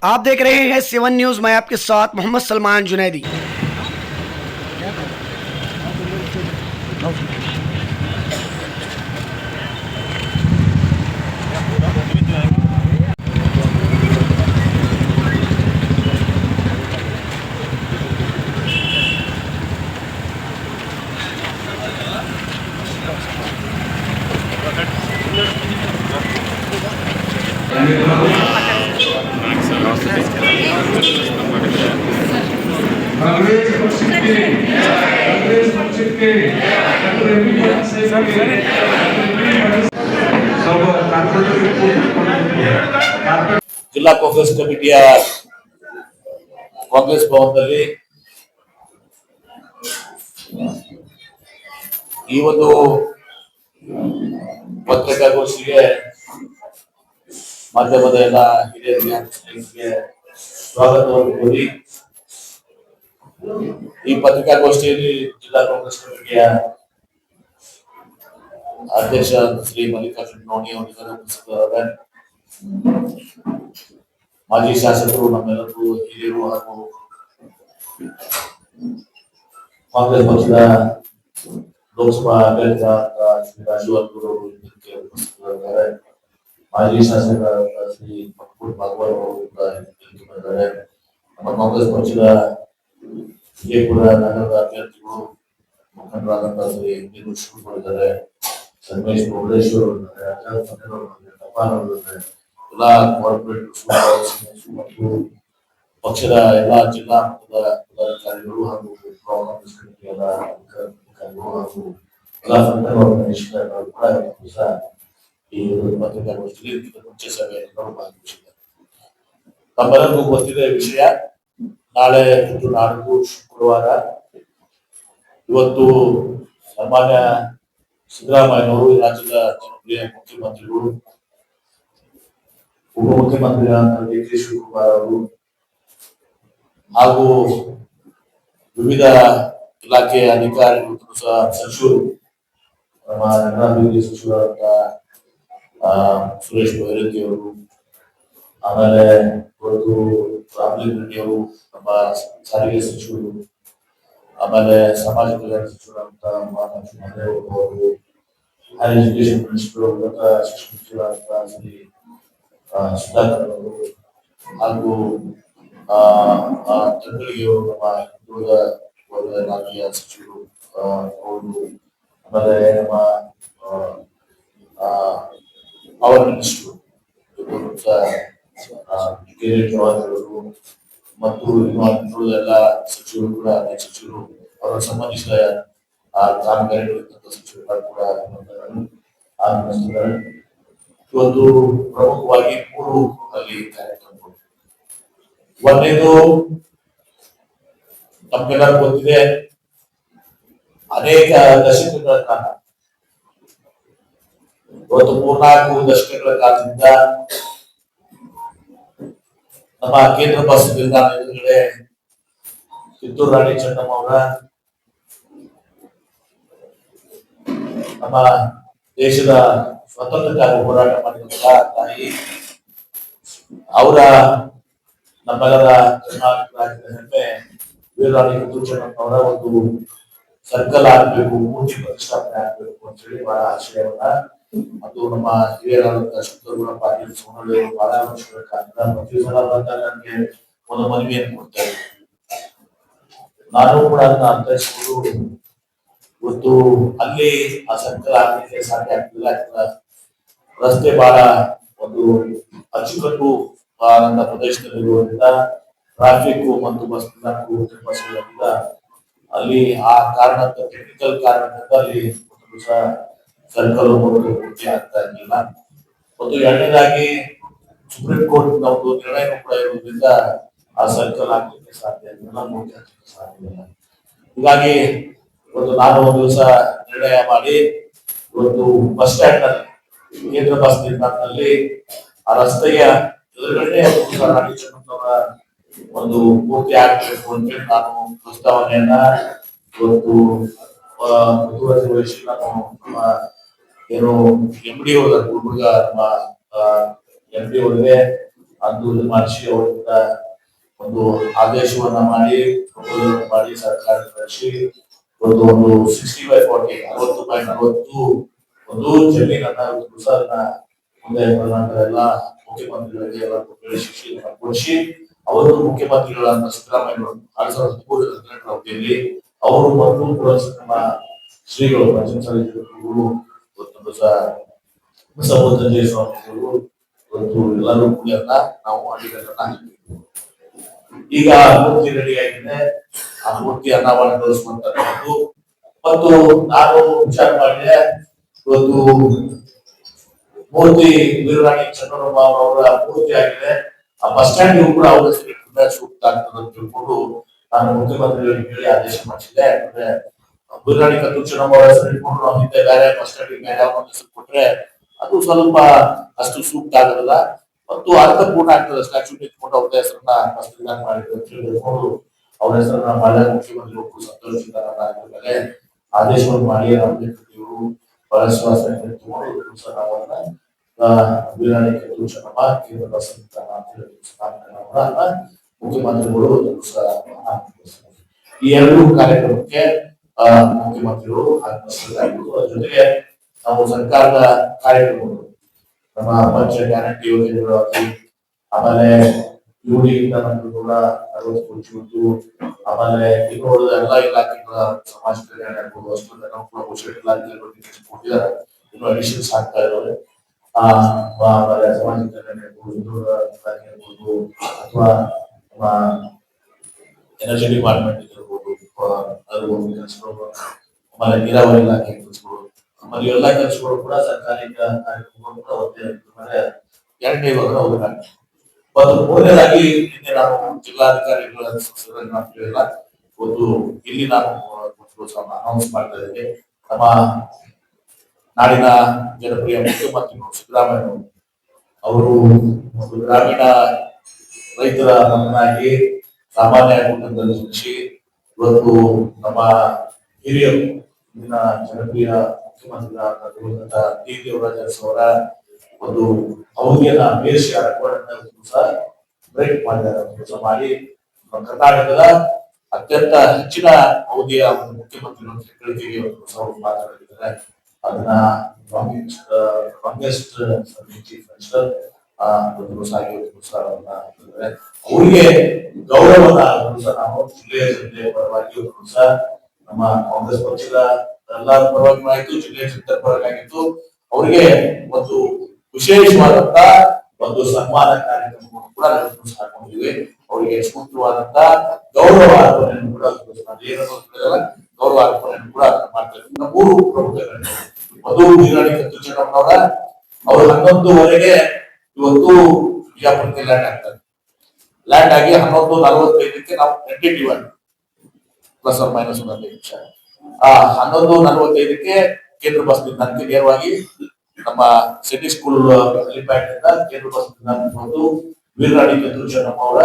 आप देख रहे हैं 7 न्यूज़। मैं आपके साथ मोहम्मद सलमान जुनैदी। कांग्रेस पक्ष के ಜಿಲ್ಲಾ ಕಾಂಗ್ರೆಸ್ ಕಮಿಟಿಯ ಕಾಂಗ್ರೆಸ್ ಭವನದಲ್ಲಿ ಈ ಒಂದು ಪತ್ರಿಕಾಗೋಷ್ಠಿಗೆ ಮಾಧ್ಯಮದ ಎಲ್ಲ ಹಿರಿಯರಿಗೆ ಸ್ವಾಗತವನ್ನು ಕೋರಿ ಈ ಪತ್ರಿಕಾಗೋಷ್ಠಿಯಲ್ಲಿ ಜಿಲ್ಲಾ ಕಾಂಗ್ರೆಸ್ ಕಮಿಟಿಯ ಅಧ್ಯಕ್ಷ ಶ್ರೀ ಮಲ್ಲಿಕಾರ್ಜುನ ನೋಣಿ ಅವರಿದ್ದಾರೆ, ಉಪಸ್ಥಿತರಾದ ಮಾಜಿ ಶಾಸಕರು, ನಮ್ಮೆಲ್ಲರೂ ಹಿರಿಯರು ಹಾಗೂ ಕಾಂಗ್ರೆಸ್ ಪಕ್ಷದ ಲೋಕಸಭಾ ಅಭ್ಯರ್ಥಿ ಶ್ರೀ ರಾಜೀವರ್ಗೂರು ಅವರು ಉಪಸ್ಥಿತರಿದ್ದಾರೆ. ಮಾಜಿ ಶಾಸಕ ಶ್ರೀ ಮಕ್ಬೂಲ್ ಭಾಗವತ್ ಅವರು ಬಂದಿದ್ದಾರೆ. ನಮ್ಮ ಕಾಂಗ್ರೆಸ್ ಪಕ್ಷದ ವಿಜಯಪುರ ನಗರದ ಅಭ್ಯರ್ಥಿಗಳು ಮುಖಂಡರಾದಂತಹ ಶ್ರೀ ಇದ್ದಾರೆ, ಸಂಗಮೇಶ್ ಮುರುಡೇಶ್ವರ್ ಇದ್ದಾರೆ, ಆಜಾದ್ ಪಟೇಲ್ ಅವರು ಇದ್ದಾರೆ, ಎಲ್ಲಾ ಕಾರ್ಪೊರೇಟ್ ಮತ್ತು ಪಕ್ಷದ ಎಲ್ಲಾ ಜಿಲ್ಲಾ ಮಟ್ಟದ ಪದಾಧಿಕಾರಿಗಳು ಹಾಗೂ ಕಾಂಗ್ರೆಸ್ ಕಮಿಟಿಯ ಎಲ್ಲ ಅಧಿಕಾರಿಗಳು ಹಾಗೂ ಎಲ್ಲಾ ಸಂಘಟನೆಗಳು ಕೂಡ ಈ ಪತ್ರಿಕಾಗೋಷ್ಠಿಯಲ್ಲಿ ಮುಂಚೆ ಸಭೆಯನ್ನು ಭಾಗವಹಿಸಿದ್ದಾರೆ. ತಮ್ಮೆಲ್ಲರಿಗೂ ಗೊತ್ತಿದೆ ವಿಷಯ. ನಾಳೆ ಮತ್ತು ನಾಡಿದ್ದು ಶುಕ್ರವಾರ, ಇವತ್ತು ಸಾಮಾನ್ಯ ಸಿದ್ದರಾಮಯ್ಯನವರು ರಾಜ್ಯದ ಜನಪ್ರಿಯ ಮುಖ್ಯಮಂತ್ರಿಗಳು, ಉಪಮುಖ್ಯಮಂತ್ರಿಗಳಾದ ಡಿ ಕೆ ಶಿವಕುಮಾರ್ ಅವರು ಹಾಗೂ ವಿವಿಧ ಇಲಾಖೆಯ ಅಧಿಕಾರಿಗಳು ಸಹ ಸಚಿವರು, ನಮ್ಮ ನಗರಾಭಿವೃದ್ಧಿ ಸಚಿವರಾದ ಸುರೇಶ್ ಬೈರತಿ ಅವರು, ಆಮೇಲೆ ಇವತ್ತು ರಾಮಲಿಂಗ ಅವರು, ನಮ್ಮ ಸಾರಿಗೆ ಸಚಿವರು, ಆಮೇಲೆ ಸಮಾಜ ಕಲ್ಯಾಣ ಸಚಿವರಾದಂತ ಮಹಾಲಕ್ಷ್ಮಿ ಅವರು, ಹೈಯರ್ ಎಜುಕೇಶನ್ ಮಿನಿಸ್ಟರ್ ಶಿಕ್ಷಣ ಸಚಿವರಾದಂತಹ ಶ್ರೀ ಸುಧಾಕರ್ ಅವರು ಹಾಗೂ ತಂಗಳಿಗೆ ನಮ್ಮ ಹಿಂದುಳಿದ ಇಲಾಖೆಯ ಸಚಿವರು ಅವರು, ಆಮೇಲೆ ನಮ್ಮ ಪವರ್ ಮಿನಿಸ್ಟರ್ ಜವಾಬ್ದಾರರು ಮತ್ತು ಇನ್ನುಳಿದ ಎಲ್ಲ ಸಚಿವರು ಕೂಡ, ಅನೇಕ ಸಚಿವರು, ಅವರ ಸಂಬಂಧಿಸಿದ ಕಾಮಗಾರಿಗಳಿದ್ದಂತ ಸಚಿವರು ಕೂಡ ಆಗಮಿಸಿದ್ದಾರೆ. ಇವತ್ತು ಪ್ರಮುಖವಾಗಿ 3 ಅಲ್ಲಿ ಕಾರ್ಯಕ್ರಮಗಳು. ಒಂದೇದು ನಮ್ಗೆಲ್ಲರೂ ಗೊತ್ತಿದೆ, ಅನೇಕ ದಶಕಗಳ ಕಾಲ, ಇವತ್ತು 3-4 ದಶಕಗಳ ಕಾಲದಿಂದ ನಮ್ಮ ಕೇಂದ್ರ ಬಸ್ ನಿಲ್ದಾಣ ಎದುರುಗಡೆ ಕಿತ್ತೂರು ರಾಣಿ ಚೆನ್ನಮ್ಮ ಅವರ, ನಮ್ಮ ದೇಶದ ಸ್ವಾತಂತ್ರ್ಯಕ್ಕಾಗಿ ಹೋರಾಟ ಮಾಡಿದಂತಹ ತಾಯಿ ಅವರ, ನಮ್ಮೆಲ್ಲರ ಕರ್ನಾಟಕ ರಾಜ್ಯದ ಹೆಮ್ಮೆ ವೀರರಾಣಿ ಕಿತ್ತೂರು ಚೆನ್ನಮ್ಮ ಅವರ ಒಂದು ಸರ್ಕಲ್ ಆಗ್ಬೇಕು, ಮೂರ್ತಿ ಪ್ರತಿಷ್ಠಾಪನೆ ಆಗ್ಬೇಕು ಅಂತ ಹೇಳಿ ಬಹಳ ಆಶಯವನ್ನ, ಅದು ನಮ್ಮ ಹಿರಿಯರಾದಂತಹ ಶುಕ್ರಗುಣ ಪಾಟೀಲ್ ಸೋನಳ್ಳಿ ಬಹಳ ವರ್ಷಗಳ ಕಾಲದಿಂದ ಪ್ರತಿ ಸಲ ನನಗೆ ಒಂದು ಮನವಿಯನ್ನು ಕೊಡ್ತಾರೆ. ನಾನು ಕೂಡ ಅದನ್ನ ಅರ್ಥೈಸಿಕೊಂಡು ಇವತ್ತು ಅಲ್ಲಿ ಆ ಸರ್ಕಲ್ ಆಗ್ಲಿಕ್ಕೆ ಸಾಧ್ಯ ಆಗ್ತಿಲ್ಲ. ರಸ್ತೆ ಬಹಳ ಒಂದು ಅಚ್ಚುಕಟ್ಟು ನನ್ನ ಪ್ರದೇಶದಲ್ಲಿರುವುದರಿಂದ ಟ್ರಾಫಿಕ್ ಮತ್ತು ಬಸ್ ನಿಲ್ದಾಣದಿಂದ ಅಲ್ಲಿ ಆ ಕಾರಣ, ಟೆಕ್ನಿಕಲ್ ಕಾರಣದಿಂದ ಅಲ್ಲಿ ಸರ್ಕಲ್ ಪೂರ್ತಿ ಆಗ್ತಾ ಇರಲಿಲ್ಲ. ಮತ್ತು ಎರಡನೇದಾಗಿ ಸುಪ್ರೀಂ ಕೋರ್ಟ್ ಒಂದು ನಿರ್ಣಯ ಕೂಡ ಇರುವುದರಿಂದ ಆ ಸರ್ಕಲ್ ಆಗ್ಲಿಕ್ಕೆ ಸಾಧ್ಯ ಇಲ್ಲ, ಪೂರ್ತಿ ಆಗ್ಲಿಕ್ಕೆ ಸಾಧ್ಯ ಇಲ್ಲ. ಹೀಗಾಗಿ ಇವತ್ತು ನಾನು ಒಂದು ದಿವಸ ನಿರ್ಣಯ ಮಾಡಿ ಇವತ್ತು ಬಸ್ ಸ್ಟ್ಯಾಂಡ್ ನಲ್ಲಿ, ಕೇಂದ್ರ ಬಸ್ ನಿಲ್ದಾಣದಲ್ಲಿ ಆ ರಸ್ತೆಯ ಎದುರುಗಡೆ ರಾಣಿ ಚೆನ್ನಮ್ಮನವರ ಒಂದು ಪೂರ್ತಿ ಆಗಬೇಕು ಅಂತೇಳಿ ನಾನು ಪ್ರಸ್ತಾವನೆಯನ್ನ ಇವತ್ತು ವಹಿಸಿ ನಾನು ನಮ್ಮ ಏನು MD ಗುಲ್ಬರ್ಗ ನಮ್ಮ MD ಅವರಿಗೆ ಆಂದೋಲನ ಮಾಡಿಸಿ ಅವರಿಂದ ಒಂದು ಆದೇಶವನ್ನ ಮಾಡಿ ಸರ್ಕಾರ ಕಳಿಸಿ ಒಂದು 60/40 60/40 ಒಂದು ಜಮೀನನ್ನ ಗುರುಸನ್ನ ಮುಂದೆ ಎಲ್ಲ ಮುಖ್ಯಮಂತ್ರಿಗಳಿಗೆ ಎಲ್ಲ ಶಿಕ್ಷಣ ಕೊಡಿಸಿ ಅವರು ಮುಖ್ಯಮಂತ್ರಿಗಳನ್ನ ಸಿದ್ದರಾಮಯ್ಯ 2013 ಅವಧಿಯಲ್ಲಿ ಅವರು ಮತ್ತು ಕೂಡ ನಮ್ಮ ಶ್ರೀಗಳು ಪಂಚಮಸಾಲಿಗಳು ಬಸವೋತ್ತಂಜಯ ಸ್ವಾಮಿಗಳು ಮತ್ತು ಎಲ್ಲರೂ ಕೂಡ ನಾವು ಅಡಿಗರನ್ನ ಹಾಕಿದ್ವಿ. ಈಗ ಮೂರ್ತಿ ರೆಡಿ ಆಗಿದೆ. ಆ ಮೂರ್ತಿ ಅನಾವರಣಗೊಳಿಸುವಂತದ್ದು ಮತ್ತು ನಾನು ವಿಚಾರ ಮಾಡಿದೆ, ಇವತ್ತು ಮೂರ್ತಿ ವೀರರಾಣಿ ಚೆನ್ನಮ್ಮ ಅವರ ಮೂರ್ತಿ ಆಗಿದೆ. ಆ ಬಸ್ ಸ್ಟ್ಯಾಂಡ್ ಕೂಡ ಅವರ ಹೆಸರಿಟ್ಟರೆ ಸೂಕ್ತ ಆಗ್ತದೆ ಅಂತ ತಿಳ್ಕೊಂಡು ನಾನು ಮುಖ್ಯಮಂತ್ರಿಗಳಿಗೆ ಹೇಳಿ ಆದೇಶ ಮಾಡಿಸಿದೆ. ಯಾಕಂದ್ರೆ ವೀರರಾಣಿ ಕತ್ತೂರು ಚೆನ್ನಮ್ಮ ಅವರ ಹೆಸರಿಟ್ಕೊಂಡು ನಾವು ಹಿಂದೆ ಬೇರೆ ಬಸ್ ಸ್ಟ್ಯಾಂಡ್ ಬೇರೆ ಯಾವ ಹೆಸರು ಕೊಟ್ರೆ ಅದು ಸ್ವಲ್ಪ ಅಷ್ಟು ಸೂಕ್ತ ಆಗೋದಿಲ್ಲ ಮತ್ತು ಅರ್ಥಪೂರ್ಣ ಆಗ್ತದೆ. ಸ್ಟ್ಯಾಚ್ಯೂ ಇಟ್ಕೊಂಡು ಅವ್ರ ಹೆಸರನ್ನ ಮಾಡಿದ್ರು ಅಂತ ಹೇಳಿಕೊಂಡು ಅವ್ರ ಹೆಸರನ್ನ ಮಾನ್ಯ ಮುಖ್ಯಮಂತ್ರಿಗಳು ಸಂತೋಷಿದ್ದಾರೆ ಮೇಲೆ ಆದೇಶವನ್ನು ಮಾಡಿ ರಾಮದೇವರು ವೀರರಾಣಿ ಕತ್ತೂರು ಚೆನ್ನಮ್ಮ ಕೇಂದ್ರ ಸಂಸ್ಥಾನ ಅಂತ ಹೇಳಿ ಸ್ಥಾಪನೆ ಮುಖ್ಯಮಂತ್ರಿಗಳು ಈ ಎರಡು ಕಾರ್ಯಕ್ರಮಕ್ಕೆ ಮುಖ್ಯಮಂತ್ರಿಗಳು ಆಗಮಿಸಲಾಗಿತ್ತು. ಜೊತೆಗೆ ನಾವು ಸರ್ಕಾರದ ಕಾರ್ಯಕ್ರಮಗಳು ನಮ್ಮ ಪಂಚ ಗ್ಯಾರಂಟಿ ಯೋಜನೆಗಳಾಗಿ ಆಮೇಲೆ ಯುಡಿಯಿಂದ ನಮ್ಗೆ ಕೂಡ 60 ಕೋಟಿ ಉಂಟು. ಆಮೇಲೆ ಇನ್ನು ಎಲ್ಲ ಇಲಾಖೆಗಳ ಸಮಾಜ ಕಲ್ಯಾಣ ಆಗ್ಬೋದು ಅಷ್ಟು ಕೂಡ ಘೋಷಣೆ ಇಲಾಖೆಗಳು ಕೊಟ್ಟಿದ್ದಾರೆ. ಇನ್ನು ಅಡಿಷನ್ಸ್ ಆಗ್ತಾ ಇದ್ದಾರೆ. ಆಮೇಲೆ ಸಮಾಜ ಕಲ್ಯಾಣ ಆಗ್ಬೋದು, ಇಲಾಖೆ ಆಗ್ಬೋದು ಅಥವಾ ನಮ್ಮ ಎನರ್ಜಿ ಡಿಪಾರ್ಟ್ಮೆಂಟ್ ಇರ್ಬೋದು, ಅದು ಕೆಲಸಗಳು, ಆಮೇಲೆ ನೀರಾವರಿ ಇಲಾಖೆ ಕೆಲಸಗಳು, ಆಮೇಲೆ ಎಲ್ಲ ಕೆಲಸಗಳು ಕೂಡ ಸರ್ಕಾರಿ ಕಾರ್ಯಕ್ರಮಗಳು ಕೂಡ ಒಂದೇ ಎರಡನೇ ಇವಾಗ ಹೋಗಲ್ಲ. ಮತ್ತು ಮೂರನೇದಾಗಿ ನಿನ್ನೆ ನಾನು ಜಿಲ್ಲಾಧಿಕಾರಿಗಳ ಹೇಳಿಲ್ಲ, ಒಂದು ಇಲ್ಲಿ ನಾನು ಅನೌನ್ಸ್ ಮಾಡ್ತಾ ಇದ್ದೇನೆ. ನಮ್ಮ ನಾಡಿನ ಜನಪ್ರಿಯ ಮುಖ್ಯಮಂತ್ರಿಗಳು ಸಿದ್ದರಾಮಯ್ಯ ಅವರು ಒಂದು ಗ್ರಾಮೀಣ ರೈತರ ಮಗನಾಗಿ ಸಾಮಾನ್ಯ ಕುಟುಂಬದಲ್ಲಿ ಜನಿಸಿ ಇವತ್ತು ನಮ್ಮ ಹಿರಿಯರು ಇಂದಿನ ಜನಪ್ರಿಯ ಮುಖ್ಯಮಂತ್ರಿಗಳಾದಂತಹ ಡಿ ದೇವರಾಜ ಅವರ ಒಂದು ಅವಧಿಯನ್ನ ಮೀರಿಸಿ ಆ ರೆಕಾರ್ಡ್ ಸಹ ಬ್ರೇಕ್ ಮಾಡಿದ್ದಾರೆ. ಕೆಲಸ ಮಾಡಿ ಕರ್ನಾಟಕದ ಅತ್ಯಂತ ಹೆಚ್ಚಿನ ಅವಧಿಯ ಒಂದು ಮುಖ್ಯಮಂತ್ರಿಗಳು ಹೆಗ್ಗಳಿಕೆಗೆ ಅವರು ಮಾತನಾಡಿದ್ದಾರೆ. ಅದನ್ನ ಕಾಂಗ್ರೆಸ್ ಚೀಫ್ ಮಿನಿಸ್ಟರ್ ಅವರಿಗೆ ಗೌರವದ ನಾವು ಜಿಲ್ಲೆಯ ಜನತೆಯ ಪರವಾಗಿ ಸಹ ನಮ್ಮ ಕಾಂಗ್ರೆಸ್ ಪಕ್ಷದ ಎಲ್ಲ ಪರವಾಗಿ ಆಯಿತು, ಜಿಲ್ಲೆಯ ಜನತೆ ಪರವಾಗಿ ಆಗಿತ್ತು. ಅವರಿಗೆ ಒಂದು ವಿಶೇಷವಾದಂತ ಒಂದು ಸನ್ಮಾನ ಕಾರ್ಯಕ್ರಮವನ್ನು ಕೂಡ ಹಾಕೊಂಡಿದ್ದೀವಿ. ಅವರಿಗೆ ಸೂಕ್ತವಾದಂತ ಗೌರವ ಅರ್ಪಣೆಯನ್ನು ಕೂಡ ಗೌರವ ಅರ್ಪಣೆಯನ್ನು ಕೂಡ ಮಾಡ್ತಾರೆ. ಮೂರು ಪ್ರಮುಖ ಅದು ವೀರರಾಣಿ ಕತ್ತೂರು ಚೆನ್ನಮ್ಮನವರ ಅವರು 11:30 ಇವತ್ತು ಬಿಜಾಪುರಕ್ಕೆ ಲ್ಯಾಂಡ್ ಆಗ್ತಾರೆ. ಲ್ಯಾಂಡ್ ಆಗಿ 11:45 ನಾವು ಟೆಂಟೇಟಿವ್ ಆಗಿ ಪ್ಲಸ್ ಆರ್ ಮೈನಸ್ 1 ನಿಮಿಷ 11:45 ಕೇಂದ್ರ ಬಸ್ ನಿಲ್ದಾಣಕ್ಕೆ ನೇರವಾಗಿ ನಮ್ಮ ಸಿಟಿ ಸ್ಕೂಲ್ ಹೆಲಿಪ್ಯಾಡ್ ನಿಂದ ಕೇಂದ್ರ ಬಸ್ ನಿಲ್ದಾಣಕ್ಕೆ ವೀರರಾಣಿ ಕತ್ತೂರು ಚೆನ್ನಮ್ಮ ಅವರ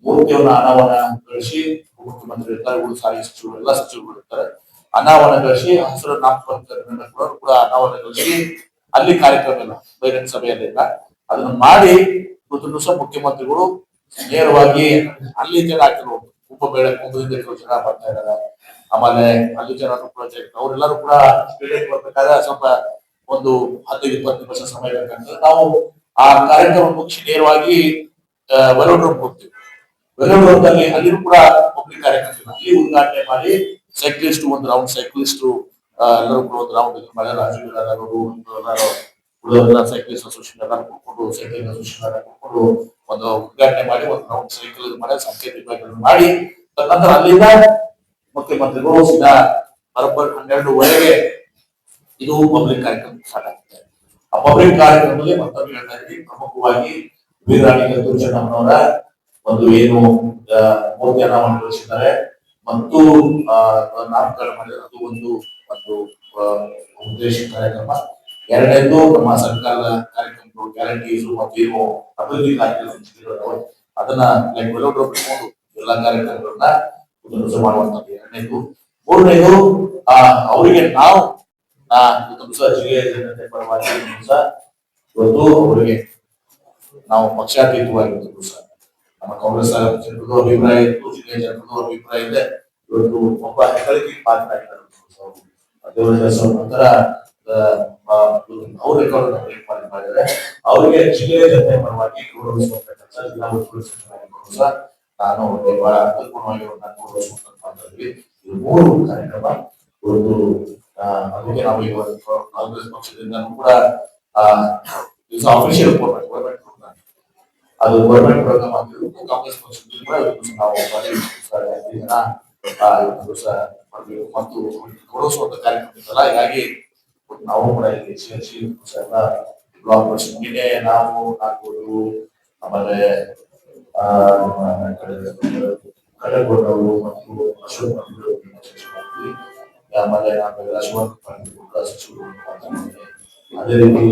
ಮೂರ್ತಿಯನ್ನು ಅನಾವರಣಗೊಳಿಸಿ ಮುಖ್ಯಮಂತ್ರಿ ಇರ್ತಾರೆ, ಸಾರಿಗೆ ಸಚಿವರು ಎಲ್ಲ ಸಚಿವರುಗಳು ಇರ್ತಾರೆ, ಅನಾವರಣಗೊಳಿಸಿ ಹಸಿರು ನಾಮಪತ್ರ ಕೂಡ ಅನಾವರಣಗೊಳಿಸಿ ಅಲ್ಲಿ ಕಾರ್ಯಕ್ರಮ ಇಲ್ಲ, ಬಹಿರಂಗ ಸಭೆಯಲ್ಲಿ ಇಲ್ಲ, ಅದನ್ನ ಮಾಡಿ ಇವತ್ತು ಸಹ ಮುಖ್ಯಮಂತ್ರಿಗಳು ನೇರವಾಗಿ ಅಲ್ಲಿ ಜನ ಹಾಕಿದ್ರು ಕುಂಭದಿಂದ ಜನ ಬರ್ತಾ ಇದ್ದಾರೆ. ಆಮೇಲೆ ಅಲ್ಲಿ ಜನ ಪ್ರಾಜೆಕ್ಟ್ ಅವರೆಲ್ಲರೂ ಕೂಡ ಸ್ಟೇಡಿಯಂ ಬರ್ಬೇಕಾದ್ರೆ ಸ್ವಲ್ಪ ಒಂದು 15-20 ನಿಮಿಷ ಸಮಯ ಬೇಕಂದ್ರೆ ನಾವು ಆ ಕಾರ್ಯಕ್ರಮ ಮುಗಿಸಿ ನೇರವಾಗಿ ವೆಲೋಡ್ ರೂಮ್ ಹೋಗ್ತೀವಿ. ವೆಲೋಡ್ ರೂಮ್ ಅಲ್ಲಿ ಅಲ್ಲಿಯೂ ಕೂಡ ಪಬ್ಲಿಕ್ ಕಾರ್ಯಕ್ರಮ ಅಲ್ಲಿ ಉದ್ಘಾಟನೆ ಮಾಡಿ ಸೈಕ್ಲಿಸ್ಟ್ ಒಂದು ರೌಂಡ್ ಸೈಕ್ಲಿಸ್ಟ್ ಎಲ್ಲರೂ ಕೂಡ ಒಂದು ರೌಂಡ್ ಮಾಡಿ ರಾಜು ಸೈಕ್ಲಿಸ್ಟ್ ಅಸೋಸಿಯೇಷನ್ ಎಲ್ಲ ಕೂತ್ಕೊಂಡು ಸೈಕ್ಲಿಂಗ್ ಅಸೋಸಿಯೇಷನ್ ಎಲ್ಲ ಕೂತ್ಕೊಂಡು ಒಂದು ಉದ್ಘಾಟನೆ ಮಾಡಿ ಒಂದು ರೌಂಡ್ ಸೈಕಲ್ ಮಾಡಿ ಸಂಕೇತ ಮಾಡಿ ನಂತರ ಅಲ್ಲಿಂದ ಮುಖ್ಯಮಂತ್ರಿಗಳು ಸೀದಾ ಬರೋಬ್ಬರಿ 12:30 ಇದು ಪಬ್ಲಿಕ್ ಕಾರ್ಯಕ್ರಮ ಸ್ಟಾರ್ಟ್ ಆಗುತ್ತೆ. ಆ ಪಬ್ಲಿಕ್ ಕಾರ್ಯಕ್ರಮದಲ್ಲಿ ಮತ್ತೊಮ್ಮೆ ಹೇಳ್ತಾ ಇದ್ದೀವಿ, ಪ್ರಮುಖವಾಗಿ ವೀರರಾಣಿ ಕತ್ತೂರು ಚೆನ್ನಮ್ಮನವರ ಒಂದು ಏನು ಮೂರ್ತಿ ಅನಾವರಣಗೊಳಿಸಿದ್ದಾರೆ ಮತ್ತು ನಾಮಕರಣ ಮಾಡಿದ್ದಾರೆ, ಅದು ಒಂದು ಉದ್ದೇಶ ಕಾರ್ಯಕ್ರಮ. ಎರಡನೇದು ನಮ್ಮ ಸರ್ಕಾರದ ಕಾರ್ಯಕ್ರಮಗಳು ಗ್ಯಾರಂಟೀಸ್ ಮತ್ತೇನು ಅಭಿವೃದ್ಧಿ ಕಾರ್ಯಕ್ರಮ ಅದನ್ನ ಬಿಟ್ಕೊಂಡು ಎಲ್ಲಾ ಕಾರ್ಯಕ್ರಮಗಳನ್ನ ಮಾಡುವಂತದ್ದು ಎರಡನೇದು. ಮೂರನೇದು ಅವರಿಗೆ ನಾವು ಜಿಲ್ಲೆಯ ಜನತೆ ಪರವಾಗಿ ಇವತ್ತು ಅವರಿಗೆ ನಾವು ಪಕ್ಷಾತೀತವಾಗಿರ್ತೀವಿ ಸರ್. ನಮ್ಮ ಕಾಂಗ್ರೆಸ್ ಜನರದು ಅಭಿಪ್ರಾಯ ಇತ್ತು, ಜಿಲ್ಲೆಯ ಜನರದು ಅಭಿಪ್ರಾಯ ಇದೆ. ಇವತ್ತು ಒಬ್ಬ ಹೆಗ್ಗಳಿಕೆ ಪಾತ್ರ ಆಗಿದ್ದಾರೆ ದೇವರಾಜ ನಂತರ ಅವ್ರ ರೆಕಾರ್ಡ್ ಬ್ರೇಕ್ ಮಾಡಿದ್ದಾರೆ. ಅವರಿಗೆ ಜಿಲ್ಲೆಯ ಜನತೆ ಪರವಾಗಿ ಗೌರವಿಸುವಂತ ಕೆಲಸ ಜಿಲ್ಲಾ ಉಸ್ತುವಾರಿ ಸಚಿವರಾಗಿರ್ಬೋದು ಸರ್, ನಾನು ಅವ್ರಿಗೆ ಬಹಳ ಅರ್ಥಪೂರ್ಣವಾಗಿ ಅವ್ರನ್ನ ಗೌರವಿಸುವಂತ ಮಾತಾಡಿದ್ವಿ. ಇದು 3 ಕಾರ್ಯಕ್ರಮ ಇವತ್ತು. ಅದಕ್ಕೆ ನಾವು ಇವತ್ತು ಕಾಂಗ್ರೆಸ್ ಪಕ್ಷದಿಂದ ಕೂಡ ಅಫಿಷಿಯಲ್ ಗೌರ್ಮೆಂಟ್ ಅದು ಗೌರ್ಮೆಂಟ್ ಪ್ರೋಗ್ರಾಮ್ ಆಗಿರೋದು ಕಾಂಗ್ರೆಸ್ ಪಕ್ಷದಿಂದ ಕೂಡ ನಾವು ಮತ್ತು ಗೌರವಿಸುವಂತ ಕಾರ್ಯಕ್ರಮ ಇತ್ತಲ್ಲ, ಹೀಗಾಗಿ ನಾವು ಕೂಡ ಇಲ್ಲಿ ಸೇರಿಸಿ ಬ್ಲಾಕ್ ಪರ್ಸನ್ಗೆ ನಾವು ಆಗ್ಬೋದು, ಆಮೇಲೆ ಕಡಗೌಡರು ಮತ್ತು ಅಶೋಕ್ ಆಮೇಲೆ ನಾವೆಲ್ಲ ಶಿವನ್ ಸಚಿವರು, ಅದೇ ರೀತಿ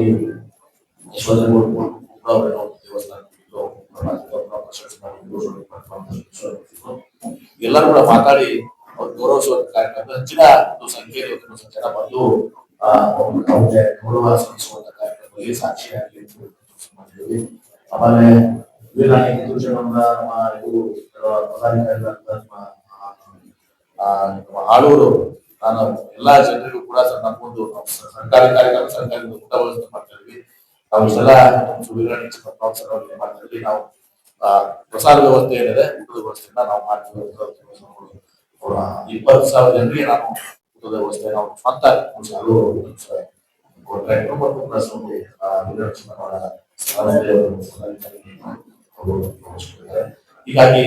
ಎಲ್ಲರೂ ಕೂಡ ಮಾತಾಡಿ ಅವ್ರು ಗೌರವಿಸುವ ಕಾರ್ಯಕ್ರಮ ಹೆಚ್ಚಿನ ಒಂದು ಸಂಖ್ಯೆಯಲ್ಲಿ ಜನ ಬಂದು ಅವ್ರಿಗೆ ಗೌರವ ಸಲ್ಲಿಸುವಂತ ಕಾರ್ಯಕ್ರಮದಲ್ಲಿ ಸಾಕ್ಷಿಯಾಗಿ ಮಾಡಿದ್ದೀವಿ. ಆಮೇಲೆ ನಮ್ಮ ಇದು ಆಳೂರು, ನಾನು ಎಲ್ಲಾ ಜನರಿಗೂ ಕೂಡ ನಮ್ಮೊಂದು ಸರ್ಕಾರಿ ಕಾರ್ಯಕ್ರಮ ಸರ್ಕಾರಿ ಊಟ ವ್ಯವಸ್ಥೆ ಮಾಡ್ತಾ ಇದ್ವಿ. ನಾವು ಇಷ್ಟೆಲ್ಲ ಮಾಡ್ತಾ ಇದ್ವಿ. ನಾವು ಪ್ರಸಾದ ವ್ಯವಸ್ಥೆ ಏನಿದೆ ಊಟದ ವ್ಯವಸ್ಥೆನ ನಾವು ಮಾಡ್ತೀವಿ. 20,000 ಜನರಿಗೆ ನಾವು ಊಟದ ವ್ಯವಸ್ಥೆ ನಾವು ಸ್ವಂತ ಹೀಗಾಗಿ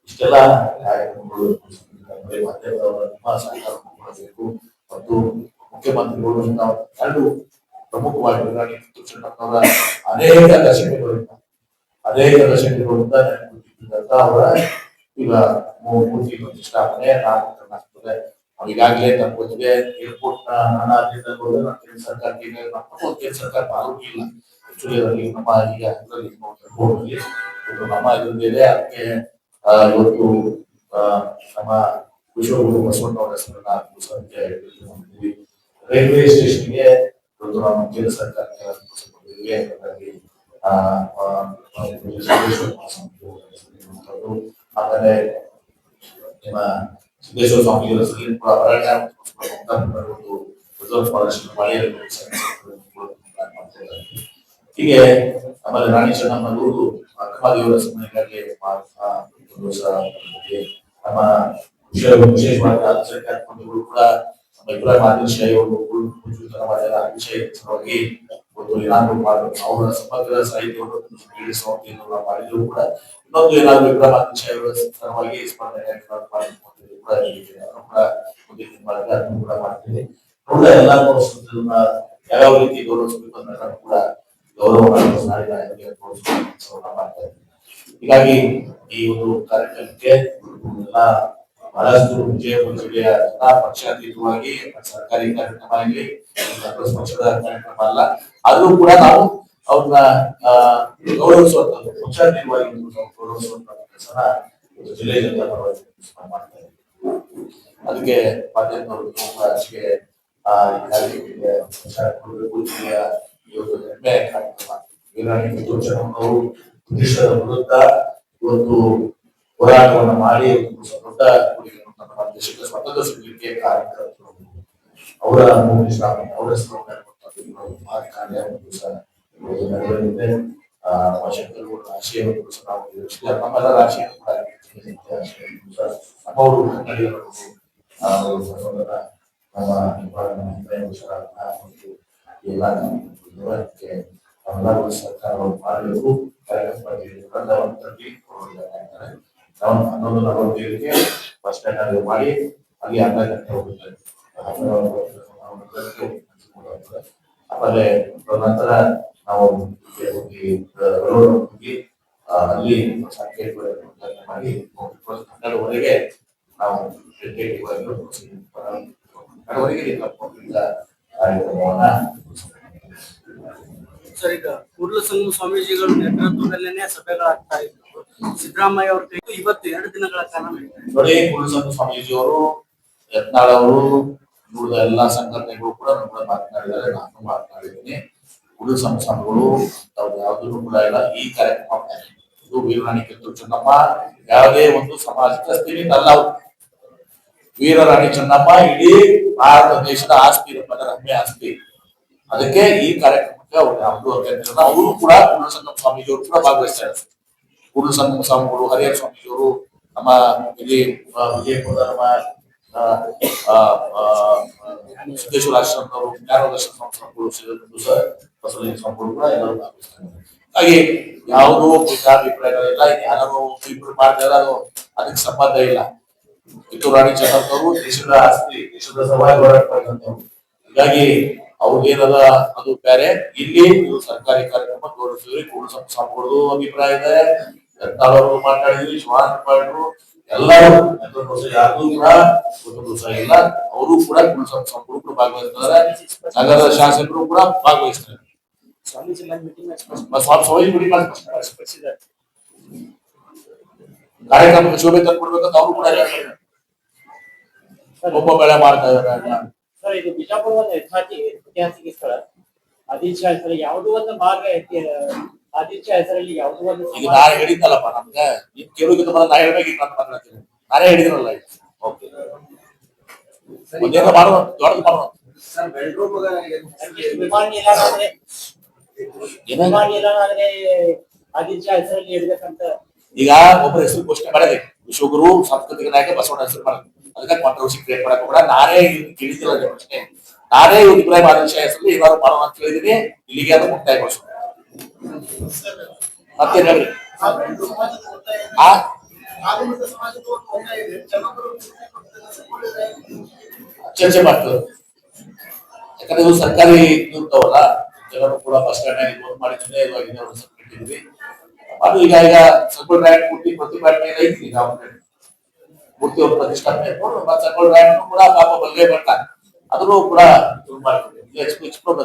ಇಷ್ಟೆಲ್ಲ ಕಾರ್ಯಕ್ರಮಗಳು ಸಹಕಾರ ಕೊಡಬೇಕು. ಮತ್ತು ಮುಖ್ಯಮಂತ್ರಿಗಳು ನಾವು ಎರಡು ಪ್ರಮುಖವಾಗಿ ಅನೇಕ ದಶಕಗಳಿಂದ ಅವರ ಈಗ ಮೂರ್ತಿ ಪ್ರತಿಷ್ಠಾಪನೆ ಆಗ್ತದೆ. ಈಗಾಗಲೇ ಗೊತ್ತಿದೆ ಏರ್ಪೋರ್ಟ್ ನಾನಾ ಕೇಂದ್ರ ಸರ್ಕಾರ ಆರೋಗ್ಯ ಇಲ್ಲ. ಆಕ್ಚುಲಿ ಅದರಲ್ಲಿ ನಮ್ಮ ಈಗ ನಮ್ಮ ಇದರಲ್ಲಿದೆ. ಅದಕ್ಕೆ ಇವತ್ತು ನಮ್ಮ ವಿಶ್ವಗುರು ಬಸವಣ್ಣವರ ಹೆಸರನ್ನ ರೈಲ್ವೆ ಸ್ಟೇಷನ್ಗೆ ಇವತ್ತು ನಮ್ಮ ಕೇಂದ್ರ ಸರ್ಕಾರಕ್ಕೆ ಆಮೇಲೆ ನಿಮ್ಮ ಸಿದ್ದೇಶ್ವರ ಸ್ವಾಮಿಗಳ ಅರಣ್ಯ ಹೀಗೆ ಆಮೇಲೆ ರಾಣಿ ಚೆನ್ನಮ್ಮನವರು ಅಕ್ಕಮದೇವರ ಸಮಯಕ್ಕೆ ನಮ್ಮ ವಿಶೇಷವಾಗಿ ಅಲ್ಪಸಂಖ್ಯಾತರು ಕೂಡ ನಮ್ಮ ಇಬ್ರಾಹಿಂ ಆದಿಲ್ ಶಾಹಿ ಅವರು ವಿಷಯವಾಗಿ ಏನಾದ್ರು ಅವರ ಸಮಗ್ರ ಸಾಹಿತ್ಯವನ್ನು ಮಾಡಿದ್ರು ಕೂಡ ಇನ್ನೊಂದು ಏನಾದ್ರು ಇಬ್ರಾಹಿಂ ಆದಿಲ್ ಶಾಹಿ ಅವರ ಸಲುವಾಗಿ ಸ್ಪರ್ಧೆ ಕೂಡ ಮಾಡ್ತೀವಿ. ಎಲ್ಲ ಯಾವ ರೀತಿ ಗೌರವಿಸಬೇಕು ಅನ್ನೋದನ್ನ ಕೂಡ ಗೌರವ ಮಾಡ್ತಾರೆ. ಹೀಗಾಗಿ ಈ ಒಂದು ಕಾರ್ಯಕ್ರಮಕ್ಕೆ ಬಹಳಷ್ಟು ವಿಜಯಪುರ ಜಿಲ್ಲೆಯ ಎಲ್ಲಾ ಪಕ್ಷಾತೀತವಾಗಿ ಸರ್ಕಾರಿ ಕಾರ್ಯಕ್ರಮ ಆಗಲಿ ಕಾಂಗ್ರೆಸ್ ಪಕ್ಷದ ಕಾರ್ಯಕ್ರಮ ಅಲ್ಲ, ಆದ್ರೂ ಕೂಡ ನಾವು ಅವ್ರನ್ನ ಗೌರವಿಸುವಂತದ್ದು ಪಕ್ಷಾತೀತವಾಗಿ ಗೌರವಿಸುವಂತ ಕೆಲಸನ ಜಿಲ್ಲೆಯ ಜನತಾ ಪರವಾಗಿ ಮಾಡ್ತಾ ಇದ್ದೀವಿ. ಅದಕ್ಕೆ ಮಾಧ್ಯಮದವರು ರಾಜಕೀಯ ಹೆಮ್ಮೆ ಕಾರ್ಯಕ್ರಮ ಅವರು ಬ್ರಿಟಿಷರ ವಿರುದ್ಧ ಇವತ್ತು ಹೋರಾಟವನ್ನು ಮಾಡಿ ದೊಡ್ಡ ದೇಶಕ್ಕೆ ಸ್ವಾತಂತ್ರ್ಯ ಸಿಗಲಿಕ್ಕೆ ಕಾರ್ಯಕ್ರಮ ಅವರ ಅವರ ಕಾರ್ಯ ನಡೆಯಲಿದೆ. ಶಂಕರಗೌಡ ಆಶಯವನ್ನು ನಾವು ನಮ್ಮೆಲ್ಲ ಆಶಯ ನಮ್ಮವರು ಕನ್ನಡಿಗರು ಎಲ್ಲ ಸರ್ಕಾರ ಮಾಡಬೇಕು. ಹನ್ನೊಂದು 45ಕ್ಕೆ ಬಸ್ ಸ್ಟ್ಯಾಂಡ್ ಮಾಡಿ ಅಲ್ಲಿ 12 ಗಂಟೆ ಹೋಗುತ್ತದೆ. ಆಮೇಲೆ ನಂತರ ನಾವು ಹೋಗಿ ಅಲ್ಲಿ ಸಂಕೇತ ಮಾಡಿ 12ವರೆಗೆ ನಾವು ಕಾರ್ಯಕ್ರಮವನ್ನ ಸರ್, ಈಗ ಕೂಡಲಸಂಗಮ ಸ್ವಾಮೀಜಿಗಳ ನೇತೃತ್ವದಲ್ಲೇನೆ ಸಭೆಗಳಾಗ್ತಾ ಇತ್ತು. ಸಿದ್ದರಾಮಯ್ಯ ಅವ್ರ ಕೈ ಇವತ್ತು 2 ದಿನಗಳ ಕಾಲ ನೋಡಿ. ಕೂಡಲಸಂಗಮ ಸ್ವಾಮೀಜಿ ಅವರು, ಯತ್ನಾಳ್ ಅವರು, ಉಳಿದ ಎಲ್ಲಾ ಸಂಘಟನೆಗಳು ಕೂಡ ನಮ್ಮ ಮಾತನಾಡಿದ್ದಾರೆ, ನಾನು ಮಾತನಾಡಿದ್ದೀನಿ. ಕೂಡಲಸಂಗಮ ಸ್ವಾಮಿಗಳು ತಾವು ಯಾವುದನ್ನು ಕೂಡ ಇಲ್ಲ. ಈ ಕಾರ್ಯಕ್ರಮ ಇದು ವೀರರಾಣಿ ಕಿತ್ತೂರು ಚೆನ್ನಮ್ಮ ಯಾವುದೇ ಒಂದು ಸಮಾಜಕ್ಕೆ ಸೀಮಿತ ಅಲ್ಲ. ವೀರರಾಣಿ ಚೆನ್ನಮ್ಮ ಇಡೀ ಭಾರತ ದೇಶದ ಆಸ್ತಿ, ನಮ್ಮ ಹೆಮ್ಮೆ ಆಸ್ತಿ. ಅದಕ್ಕೆ ಈ ಕಾರ್ಯಕ್ರಮಕ್ಕೆ ಅವರು ಕೂಡ ಕೂಡಲ ಸಂಗಮ ಸ್ವಾಮೀಜಿಯವರು ಕೂಡ ಭಾಗವಹಿಸ್ತಾರೆ. ಕೂಡಲ ಸಂಗಮ ಸ್ವಾಮಿಗಳು, ಹರಿಹರ ಸ್ವಾಮೀಜಿಯವರು, ನಮ್ಮ ಇಲ್ಲಿ ವಿಜಯಪುರದ ನಮ್ಮ ಸಿದ್ದೇಶ್ವರ ಆಶ್ರಮದವರು, ಜ್ಞಾನದರ್ಶನ ಸಂಸ್ಥೆಗಳು, ಬಸವಲಿಂಗ ಸ್ವಾಮಿಗಳು ಕೂಡ ಎಲ್ಲರೂ ಭಾಗವಹಿಸ್ತಾರೆ. ಹಾಗೆ ಯಾವುದೋ ಭಿನ್ನಾಭಿಪ್ರಾಯಗಳಿಲ್ಲ. ಯಾರು ಇಬ್ರು ಮಾಡ್ತಾರೆ, ಅದಕ್ಕೆ ಸಂಬಂಧ ಇಲ್ಲ. ಕಿತ್ತೂರು ರಾಣಿ ಚೆನ್ನಮ್ಮನವರು ದೇಶದ ಆಸ್ತಿ, ದೇಶದ ಸಮಾಜ ಹೋರಾಟಗಾರರು. ಹೀಗಾಗಿ ಅವ್ರಿಗೇನದ ಅದು ಬೇರೆ. ಇಲ್ಲಿ ಇದು ಸರ್ಕಾರಿ ಕಾರ್ಯಕ್ರಮ ಗೌರವಿಸಿದ್ರಿ. ಕೂಡಲ ಸಂಗಮ ಸ್ವಾಮಿಗಳದ್ದು ಅಭಿಪ್ರಾಯ ಇದೆ, ಯತ್ನಾಳವರು ಮಾತಾಡಿದ್ರಿ, ಶಿವಾನಂದ ಪಾಟೀಲ್ ಎಲ್ಲರೂ ಯಾರು ಕೂಡ ದೋಷ ಇಲ್ಲ. ಅವರು ಕೂಡ ಕೂಡಲ ಸಂಗಮ ಸ್ವಾಮಿಗಳು ಕೂಡ ಭಾಗವಹಿಸ್ತಾರೆ. ನಗರದ ಶಾಸಕರು ಕೂಡ ಭಾಗವಹಿಸ್ತಾರೆ. ಸ್ವಾಮೀಜಿ ಕಾರ್ಯಕ್ರಮಕ್ಕೆ ಶೋಭೆ ತಂದ್ಕೊಡ್ಬೇಕಂತ ಅವರು ಕೂಡ ಒಬ್ಬ ಬೆಳೆ ಮಾಡ್ತಾ ಇದಾರೆ. ಸರ್, ಇದು ಬಿಜಾಪುರ ಒಂದು ಐತಿಹಾಸಿಕ ಸ್ಥಳ. ಆದಿತ್ಯ ಹೆಸರಲ್ಲಿ ಯಾವುದೋ ಒಂದು ಭಾಗ ಆದಿತ್ಯ ಹೆಸರಲ್ಲಿ ಯಾವುದೋ ಒಂದು ಈಗ ನಾನು ಹೇಳಿದ್ದಲ್ಲಪ್ಪ, ನಮ್ಗೆ ನೀನ್ ಕೇಳೋದಕ್ಕೆ ನಾ ಹೇಳ್ಬೇಕಿತ್ತು ಅಂತ ಮಾತಾಡ್ತೀನಿ. ನಾನೇ ಹೇಳಿದಿರಲ್ಲ. ಓಕೆ, ಒಂದೇನೋ ಮಾಡೋಣ, ದೊಡ್ಡದು ಮಾಡೋಣ. ವಿಮಾನ ನಿಲ್ದಾಣ ಆದ್ರೆ ಆದಿತ್ಯ ಹೆಸರಲ್ಲಿ ಇಡ್ಬೇಕಂತ ಈಗ ಒಬ್ಬರ ಹೆಸರು ಘೋಷಣೆ ಮಾಡಿದೆ. ವಿಶ್ವಗುರು ಸಾಂಸ್ಕೃತಿಕ ನಾಯಕ ಬಸವಣ್ಣ ಹೆಸರು ಮಾಡಿದೆ. ಅದಕ್ಕೆ ಕಾಂಟ್ರವರ್ಸಿ ಕ್ರಿಯೇಟ್ ಮಾಡಕ್ ಕೂಡ ನಾನೇ ಕೇಳಿದಿಲ್ಲ ಪ್ರಶ್ನೆ. ನಾನೇ ಇಬ್ರಾಹಿಂ ಆದಿಲ್ ಶಾ ಹೆಸರಲ್ಲಿ ಏನಾದ್ರು ಮಾಡೋಣ ಅಂತ ಹೇಳಿದೀನಿ. ಇಲ್ಲಿಗೆ ಅದು ಮುಕ್ತಾಯಗೊಳಿಸೋಣ. ಮತ್ತೇನ್ ಹೇಳ್ರಿ? ಚರ್ಚೆ ಮಾಡ್ತೇವೆ. ಯಾಕಂದ್ರೆ ಇದು ಸರ್ಕಾರಿ ಇರ್ತಾವಲ್ಲ, ಜನರು ಕೂಡ ಬಸ್ ಸ್ಟ್ಯಾಂಡ್ ನೋಟ್ ಮಾಡಿದ್ರೆ ಇಟ್ಟಿದ್ವಿ. ಅದು ಈಗ ಸರ್ಕಲ್ ರ್ಯಾಂಕ್ ಕೊಟ್ಟಿ ಪ್ರತಿಭಟನೆ ಐತಿ. ಈಗ ಮೂರ್ತಿ ಅವ್ರ ಪ್ರತಿಷ್ಠಾಪನೆ ಸರ್ಕಲ್ ರ್ಯಾಂಕ್ ಕೂಡ ಪಾಪ ಬಲ್ಲೆ ಬರ್ತಾರೆ. ಅದನ್ನು ಕೂಡ ಎಕ್ಸ್ಪ್ಲೋರ್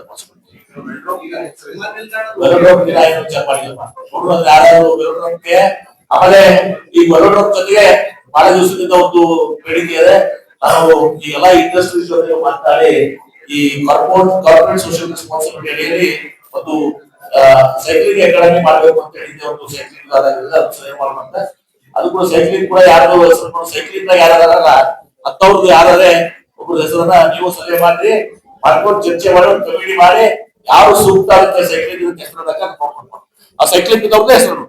ಆಮೇಲೆ ಈ ವೆಲೋಡ್ರೋಮ್ ಜೊತೆಗೆ ಬಹಳ ದಿವಸದಿಂದ ಒಂದು ಬೇಡಿಕೆ ಇದೆ. ನಾವು ಈ ಎಲ್ಲಾ ಇಂಡಸ್ಟ್ರೀಸ್ ಜೊತೆ ಮಾತಾಡಿ ಈ ಕಾರ್ಪೊರೇಟ್ ಸೋಷಿಯಲ್ ರೆಸ್ಪಾನ್ಸಿಬಿಲಿಟಿ ಅಡಿಯಲ್ಲಿ ಒಂದು ಸೈಕ್ಲಿಂಗ್ ಅಕಾಡೆಮಿ ಮಾಡ್ಬೇಕು ಅಂತ ಹೇಳಿದ್ದೆ. ಒಂದು ಸೈಕ್ಲಿಂಗ್ ಮಾಡುವಂತ ಅದು ಕೂಡ ಸೈಕ್ಲಿಂಗ್ ಕೂಡ ಯಾರು ಹೆಸರು ಸೈಕ್ಲಿಂಗ್ ಯಾರಲ್ಲ ಹತ್ತವ್ರದ್ದು ಯಾರೇ ಒಬ್ರು ಹೆಸರನ್ನ ನೀವು ಸಲಹೆ ಮಾಡಿ ಮಾಡ್ಕೊಂಡು ಚರ್ಚೆ ಮಾಡಿ ಒಂದು ಕಮಿಟಿ ಮಾಡಿ ಯಾರು ಸೂಕ್ತ ಆಗುತ್ತೆ ಸೈಕ್ಲಿಂಗ್ ಹೆಸರು ಆ ಸೈಕ್ಲಿಂಗ್ ಇದ್ದವ್ರದ್ದು ಹೆಸರು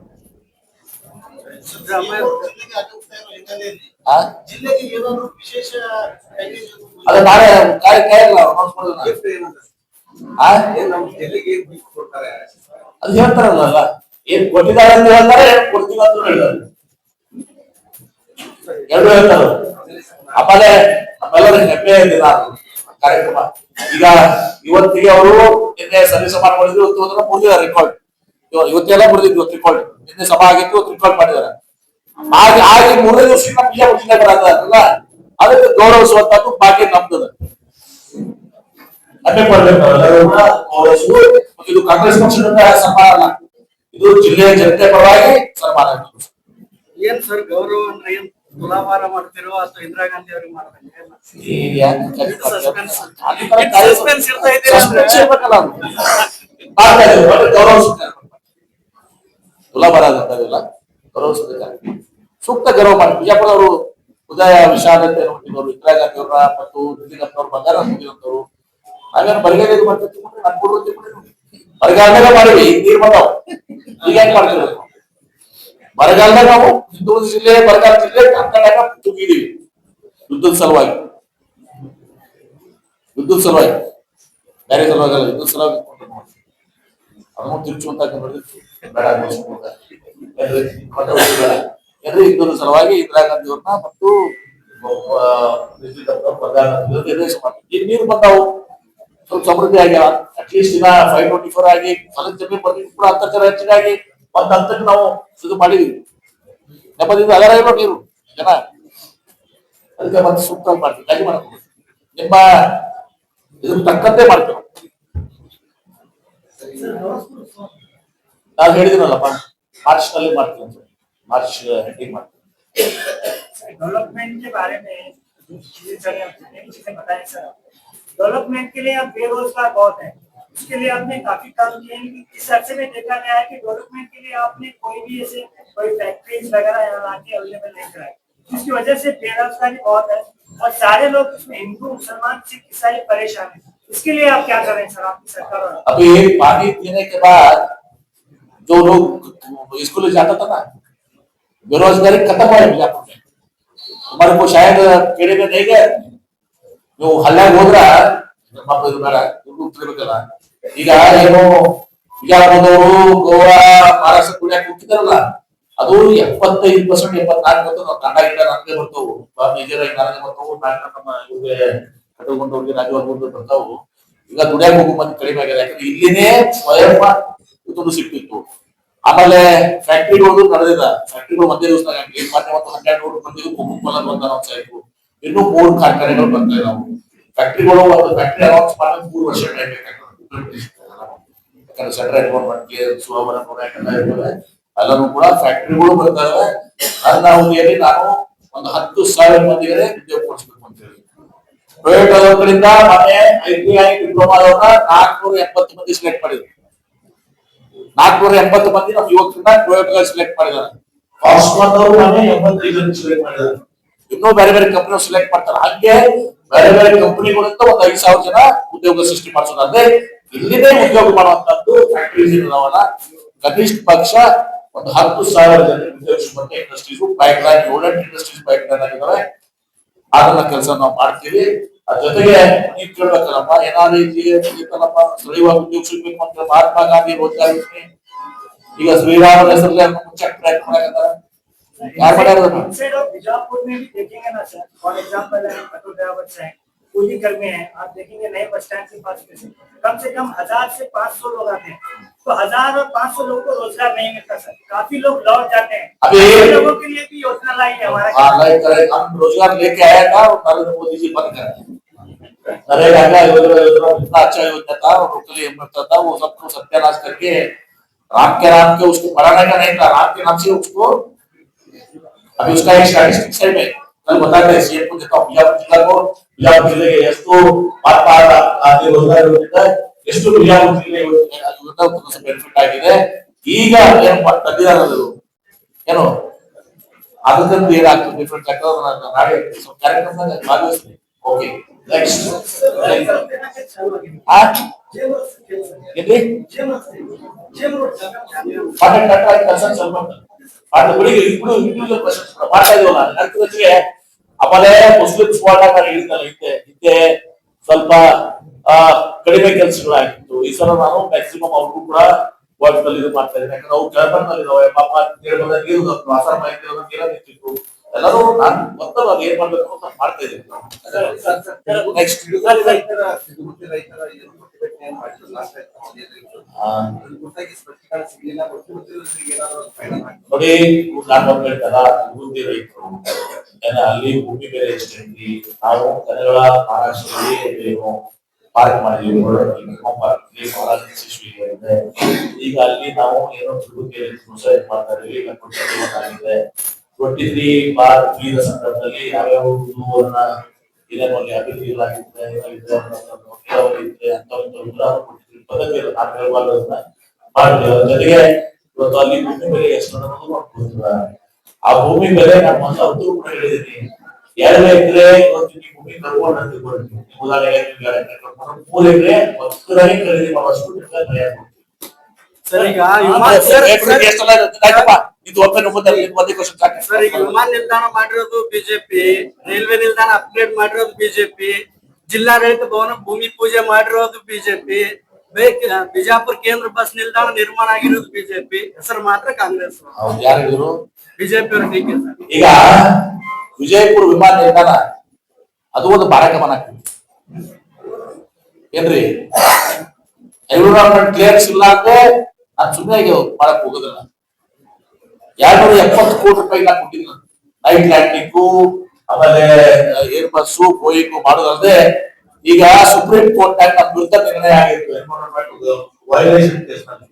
ಅದ ನಾಳೆ ಅದು ಹೇಳ್ತಾರಲ್ಲ, ಏನ್ ಕೊಟ್ಟಿದ್ದಾರೆ ಅಂತ ಹೇಳ್ತಾರೆ, ಕೊಡ್ತೀವಿ ಅಂತ ಹೇಳ್ತಾರೆ. ಎರಡು ಹೇಳ್ತಾರ. ಆಮೇಲೆ ನಮ್ಮೆಲ್ಲರ ಹೆಮ್ಮೆ ಇದೆ ಕಾರ್ಯಕ್ರಮ. ಈಗ ಇವತ್ತಿಗೆ ಅವರು ನಿನ್ನೆ ಸಭೆ ಸಭಾ ಮಾಡಿದ್ರು, ಇವತ್ತು ಮುರಿದಿದ್ದಾರೆ ರೆಕಾರ್ಡ್. ಇವತ್ತೆಲ್ಲ ಮುರಿದಿದ್ರು, ಇವತ್ತು ರೆಕಾರ್ಡ್. ನಿನ್ನೆ ಸಭಾ ಆಗಿತ್ತು, ಇವತ್ತು ರೆಕಾರ್ಡ್ ಮಾಡಿದ್ದಾರೆ. ಹಾಗೆ 3 ದಿವಸದಿಂದ ಬಿಜಾಪುರ ಜಿಲ್ಲೆ ಬರಲ್ಲ, ಅದಕ್ಕೆ ಗೌರವಿಸುವಂತದ್ದು ಭಾಗ್ಯ ನಮ್ದದ. ಹೆಮ್ಮೆ ಪಡ್ಬೇಕು ಗೌರವಿಸುವುದು. ಇದು ಕಾಂಗ್ರೆಸ್ ಪಕ್ಷದಿಂದ ಸನ್ಮಾನ ಅಲ್ಲ, ಇದು ಜಿಲ್ಲೆಯ ಜನತೆ ಪರವಾಗಿ ಸನ್ಮಾನ. ಏನ್ ಸರ್ ಗೌರವ ಅಂದ್ರೆ ಏನ್ ತುಲಾಭಾರ ಮಾಡ್ತಿರೋ ಅಥವಾ ಇಂದಿರಾ ಗಾಂಧಿ ಅವ್ರಿಗೆ ಮಾಡ್ಬೇಕು? ತುಲಾಭಾರ ಆಗಲ್ಲ, ಗೌರವಿಸಬೇಕಾಗುತ್ತೆ. ಸೂಕ್ತ ಗೌರವ ಮಾಡಿ. ಬಿಜಾಪುರದವರು ಉದಯ ವಿಶಾಲತೆ ನೋಡ್ತಿದ್ದವರು, ಇಂದಿರಾ ಗಾಂಧಿ ಅವರ ಮತ್ತು ದಿಲ್ಲಿಗಪ್ಪನವ್ರು ಬಂಗಾರ ಹೊಂದಿರುವಂತವ್ರು. ನಾವೇನು ಬರಗಾಲ ಇದು ಮಾಡ್ತಿರ್ತೀವಿ, ಬರಗಾಲದಾಗ ಮಾಡಿವಿ. ಈಗ ನೀರ್ ಬಂದಾವ್, ಈಗ ಹೆಂಗ್ ಮಾಡ್ತಿರೋದು? ಬರಗಾಲದಾಗ ನಾವು ಚಿತ್ರದುರ್ಗ ಜಿಲ್ಲೆ, ಬರಗಾಲ ಜಿಲ್ಲೆ ಕರ್ನಾಟಕ ತುಂಬಿದೀವಿ ಯುದ್ಧದ ಸಲುವಾಗಿ. ಬೇರೆ ಸಲುವಾಗಿ ಅಲ್ಲ, ಯುದ್ಧದ ಸಲುವಾಗಿ ಅದನ್ನು ತಿರುಚುವಂತ ಯುದ್ಧದ ಸಲುವಾಗಿ ಇಂದಿರಾ ಗಾಂಧಿ ಅವ್ರನ್ನ ಮತ್ತು ನಿರ್ದೇಶ ಮಾಡ್ತೀವಿ. ಈಗ ನೀರು ಬಂದಾವು, ಸ್ವಲ್ಪ ಸಮೃದ್ಧಿ ಆಗ್ಯಾವ. ಅಟ್ಲೀಸ್ಟ್ ಇನ್ನ 524 ಆಗಿ ಹೊಲದ ಜಮೀನು ಬರ್ಲಿಕ್ಕೆ ಕೂಡ ಅಂತರ್ಜಲ ಹೆಚ್ಚಿಗಾಗಿ ಒಂದ್ ಹಂತಕ್ಕೆ ನಾವು ಇದು ಮಾಡಿದೀವಿ. ನೆಮ್ಮದಿಯಿಂದ ಅಗರ ಇರೋ ನೀರು ಜನ, ಅದಕ್ಕೆ ಮತ್ತೆ ಸೂಕ್ತ ಮಾಡ್ತೀವಿ. ಹಾಗೆ ಮಾಡ್ತೀವಿ, ನಿಮ್ಮ ಇದನ್ನ ತಕ್ಕಂತೆ ಮಾಡ್ತೀವಿ. ನಾನು ಹೇಳಿದಿನಲ್ಲಪ್ಪ, ಮಾರ್ಚ್ ನಲ್ಲಿ ಮಾಡ್ತೀವಿ ಅಂತ. मार्च हेडिंग डेवलपमेंट के बारे में चीजें बताएं सर। डेवलपमेंट के लिए अब बेरोजगार बहुत है, उसके लिए आपने काफी काम किए हैं, लेकिन इस अर्से में देखा गया है कि डेवलपमेंट के लिए आपने कोई भी ऐसे कोई फैक्ट्रीज वगैरह यहाँ आके अवेलेबल नहीं कराई, जिसकी वजह से बेरोजगारी बहुत है और सारे लोग इसमें हिंदू मुसलमान सिख ईसाई परेशान है। इसके लिए आप क्या कर रहे हैं सर, आपकी सरकार? और अभी पानी पीने के बाद जो लोग स्कूल जाता था ना, बेरोजगारी खत्म है बीजापुर में। हमारे को शायद केड़े में नहीं गए जो हल्ला ಹೋದ್ರ ಈಗ ಏನು ಬಿಜಾಪುರದವರು ಗೋವಾ ಮಹಾರಾಷ್ಟ್ರ ಕುಡಿಯಾಕ ಹೋಗ್ತಿದಾರಲ್ಲ, ಅದು 75% 74% ನಾವು ಕಂಡ ಗಿಡ ನನಗೆ ಬರ್ತವು, ಮೇಜರಾಗಿ ನನಗೆ ಬರ್ತವು, ನಮ್ಮ ಇವ್ರಿಗೆ ಕಟ್ಟಕೊಂಡವ್ರಿಗೆ ರಾಜವರ್ಗದ್ದು ಬರ್ತಾವು. ಈಗ ದುಡಿಯಾಕ ಹೋಗೋ ಮಂದಿ ಕಡಿಮೆ ಆಗಿದೆ, ಯಾಕಂದ್ರೆ ಇಲ್ಲಿನೇ ಸ್ವಯಂ ಉತ್ತಮ ಸಿಕ್ತಿತ್ತು. ಆಮೇಲೆ ಫ್ಯಾಕ್ಟ್ರಿಗಳು ನಡೆದಿದ, ಫ್ಯಾಕ್ಟ್ರಿಗಳು ಒಂದೇ ದಿವಸದಾಗ 1200 ಮಂದಿಗೂ ಕೊಲ್ಲ ಬಂದ ಅಂಶ ಆಯ್ತು. ಇನ್ನೂ 3 ಕಾರ್ಖಾನೆಗಳು ಬರ್ತಾ ಇದಾವೆ. ಫ್ಯಾಕ್ಟ್ರಿಗಳು ಒಂದು ಫ್ಯಾಕ್ಟ್ರಿ ಅನೌನ್ಸ್ ಮಾಡಿ 3 ವರ್ಷ ಟೈಮ್ ಬೇಕಾಗ್ತದೆ. ಯಾಕಂದ್ರೆ ಸೆಂಟ್ರಲ್ ಗೌರ್ಮೆಂಟ್ಗೆ ಸುವರ್ಣ ಹೋರಾಟೆಲ್ಲ ಇರ್ತವೆ, ಎಲ್ಲರೂ ಕೂಡ ಫ್ಯಾಕ್ಟ್ರಿಗಳು ಬರ್ತಾ ಇದಾವೆ. ನನ್ನ ಅವಧಿಯಲ್ಲಿ ನಾನು ಒಂದು 10,000 ಮಂದಿಗೆ ಉದ್ಯೋಗ ಕೊಡಿಸ್ಬೇಕು ಅಂತ ಹೇಳಿ ಟೊಯೋಟಾ ಕಡೆಯಿಂದ ಮೊನ್ನೆ ITI ಡಿಪ್ಲೊಮಾದವ್ರನ್ನ 480 ಮಂದಿ ಸೆಲೆಕ್ಟ್ ಮಾಡಿದ್ರು. 480 ಮಂದಿ ನಮ್ಮ ಯುವಕರನ್ನ ಟೊಯೋಟಾ ಸೆಲೆಕ್ಟ್ ಮಾಡಿದ್ದಾರೆ. ಫಾಸ್ಟ್ರಾದವರು ಮೊನ್ನೆ 85 ಸೆಲೆಕ್ಟ್ ಮಾಡಿದ್ದಾರೆ. ಇನ್ನೂ ಬೇರೆ ಬೇರೆ ಕಂಪನಿ ಸೆಲೆಕ್ಟ್ ಮಾಡ್ತಾರೆ. ಹಾಗೆ ಬೇರೆ ಬೇರೆ ಕಂಪನಿಗಳಿಂದ ಒಂದು 5,000 ಜನ ಉದ್ಯೋಗ ಸೃಷ್ಟಿ ಮಾಡಿಸೋದು, ಅಂದ್ರೆ ಇಲ್ಲಿನೇ ಉದ್ಯೋಗ ಮಾಡುವಂತದ್ದು ಫ್ಯಾಕ್ಟರೀಸ್ ಇದಾವಲ್ಲ, ಕನಿಷ್ಠ ಪಕ್ಷ ಒಂದು 10,000 ಜನ ಉದ್ಯೋಗ ಸಿಗುವಂತ industries pipe line 7 industries pipe line ಆಗಿದಾವೆ. ಅದನ್ನ ಕೆಲಸ ನಾವು ಮಾಡ್ತೀವಿ. ಅದ್ರ ಜೊತೆಗೆ ನೀವು ಕೇಳ್ಬೇಕಲ್ಲಪ್ಪ, ಏನಾದ್ರು ಇದೆಯಲ್ಲಪ್ಪ ಸ್ಥಳೀಯವಾಗಿ ಉದ್ಯೋಗ ಸಿಗ್ಬೇಕು ಅಂತ ಮಹಾತ್ಮ ಗಾಂಧಿ ರೋಜ್ಗಾರ್ ಯೋಜನೆ, ಈಗ ಶ್ರೀರಾಮ ಹೆಸರಲ್ಲಿ ಮುಚ್ಚಕ್ ಪ್ರಯತ್ನ ಮಾಡಕತ್ತಾರ. यार बड़ा इनसाइड ऑफ बीजापुर में भी देखेंगे ना sir, for example Atul drivers हैं, पूरी घर में हैं, आप देखेंगे नए बस स्टैंड के पास कम से कम 1000 से 500 लोग आते हैं, तो 1000 और 500 लोगों को रोजगार नहीं मिलता सर, काफी लोग लौट जाते हैं। अभी लोगों के लिए भी योजना लाई है हमारा, लाई करे, हम रोजगार लेके आया था और नरेंद्र मोदी जी बंद कर नरेगा योजना इतना अच्छा योजना था, टोटली मिलता था, वो सबको सत्यानाश करके राम के नाम के उसको बढ़ाने का नहीं था, राम के नाम से उसको अभी उसका एक स्टैटिस्टिक्स है, मैं कल बताते हैं सीएम को देता हूं, बिजापुर जिले के ಎಷ್ಟು ಆದಿ ರೋಜಗಾರ ಯೋಜನೆ ಎಷ್ಟು ಬಿಜಾಪುರ ಜಿಲ್ಲೆ ಯೋಜನೆ ಬೆನಿಫಿಟ್ ಆಗಿದೆ. ಈಗ ಏನು ತಂದಿದ್ದಾರೆ ಏನು ಅದಕ್ಕಂತ ಏನಾಗ್ತದೆ ಡಿಫ್ರೆಂಟ್ ಆಗ್ತದೆ ನಾಳೆ ಕಾರ್ಯಕ್ರಮದಾಗ ಭಾಗವಹಿಸ್ತೀನಿ. ಓಕೆ ನೆಕ್ಸ್ಟ್ ಮಾಡ್ತಾ ಇದೀವಲ್ಲ ಜೊತೆಗೆ ಆಮೇಲೆ ಮುಸ್ಲಿಂ ಸ್ಪಾಟ್ ಹಿಂದೆ ಸ್ವಲ್ಪ ಕಡಿಮೆ ಕೆಲಸಗಳಾಗಿತ್ತು. ಈ ಸಲ ನಾನು ಮ್ಯಾಕ್ಸಿಮಮ್ ಅವ್ರಿಗೂ ಕೂಡ ವರ್ಕ್ ನಲ್ಲಿ ಇದು ಮಾಡ್ತಾ ಇದ್ದೀನಿ, ಯಾಕಂದ್ರೆ ಅವ್ರು ಕೆಳಬಂದಲ್ಲಿ ಇದಾವೆ ಪಾಪ ನೀರು ಆಸಾರ ಮಾಹಿತಿ ನೀರ ನಿಂತಿತ್ತು. ಎಲ್ಲರೂ ನಾನು ಮೊತ್ತವಾಗಿ ಏನ್ ಮಾಡ್ಬೇಕು ಅಂತ ಮಾಡ್ತಾ ಇದ್ದೀನಿ. ನೆಕ್ಸ್ಟ್ ನೋಡಿ, ನಾನು ಹೇಳ್ತಾರ ಬುದ್ಧಿ ರೈತರು ಅಲ್ಲಿ ಭೂಮಿ ಬೆಲೆ ಎಷ್ಟೈತಿ, ನಾವು ಕನ್ನಡ ಮಹಾರಾಷ್ಟ್ರದಲ್ಲಿ ಏನು ಪಾರ್ಕ್ ಮಾಡಿದೀವಿ, ಈಗ ಅಲ್ಲಿ ನಾವು ಏನೋ ಸುಸೈಡ್ ಮಾಡ್ತಾ ಇದೀವಿ. 23/3 ಸಂದರ್ಭದಲ್ಲಿ ಯಾವ್ಯಾವ ಏನೇನು ಅಭಿವೃದ್ಧಿಗಳಾಗಿರುತ್ತೆ ಜೊತೆಗೆ ಇವತ್ತು ಅಲ್ಲಿ ಭೂಮಿ ಬೆಲೆ ಎಷ್ಟು ಆ ಭೂಮಿ ಬೆಲೆ ನಾನು ಮೊದಲು ಅವ್ರಿಗೂ ಕೂಡ ಹೇಳಿದ್ದೀನಿ. 2 ಎಕರೆ ಭೂಮಿ ಕರ್ಕೊಂಡು ಅಂತಿಕೊಳ್ತೀನಿ, ಉದಾಹರಣೆಗೆ 3 ಎಕರೆ ಒತ್ತರಾಗಿ ಖರೀದಿ ಮಾಡುವಷ್ಟು ಸರ್ ಈಗ ವಿಮಾನ ನಿಲ್ದಾಣ ಮಾಡಿರೋದು ಬಿಜೆಪಿ, ರೈಲ್ವೆ ನಿಲ್ದಾಣ ಅಪ್ಗ್ರೇಡ್ ಮಾಡಿರೋದು ಬಿಜೆಪಿ, ಜಿಲ್ಲಾಡಳಿತ ಭವನ ಭೂಮಿ ಪೂಜೆ ಮಾಡಿರೋದು ಬಿಜೆಪಿ, ಬಿಜಾಪುರ ಕೇಂದ್ರ ಬಸ್ ನಿಲ್ದಾಣ ನಿರ್ಮಾಣ ಆಗಿರೋದು ಬಿಜೆಪಿ, ಹೆಸರು ಮಾತ್ರ ಕಾಂಗ್ರೆಸ್. ಯಾರು ಬಿಜೆಪಿ ಅವರು ಟೀಕೆ ಸರ್. ಈಗ ವಿಜಯಪುರ ವಿಮಾನ ನಿಲ್ದಾಣ ಅದು ಒಂದು ಬಾರಕಮನ ಆಗ್ತದೆ ಏನ್ರಿ, ಎನ್ವಿರಾನ್ಮೆಂಟ್ ಕ್ಲಿಯರ್ಸ್ ಇಲ್ಲ ಅಂದ್ರೆ ನಾನು ಸುಮ್ಮನೆ ಮಾಡಕ್ ಹೋಗೋದಿಲ್ಲ. 270 ಕೋಟಿ ರೂಪಾಯಿ ನಾನು ಕೊಟ್ಟಿದ್ದೀನಿ. ನೈಟ್ ಲ್ಯಾಂಡಿಂಗು ಆಮೇಲೆ ಏರ್ ಬಸ್ಸು ಬೋಯಿಂಗು ಮಾಡೋದಲ್ಲದೆ ಈಗ ಸುಪ್ರೀಂ ಕೋರ್ಟ್ ನಾಗ ನಮ್ಮ ವಿರುದ್ಧ ನಿರ್ಣಯ ಆಗಿತ್ತು ವೈಲೇಷನ್ ಕೇಸ್ ನಲ್ಲಿ.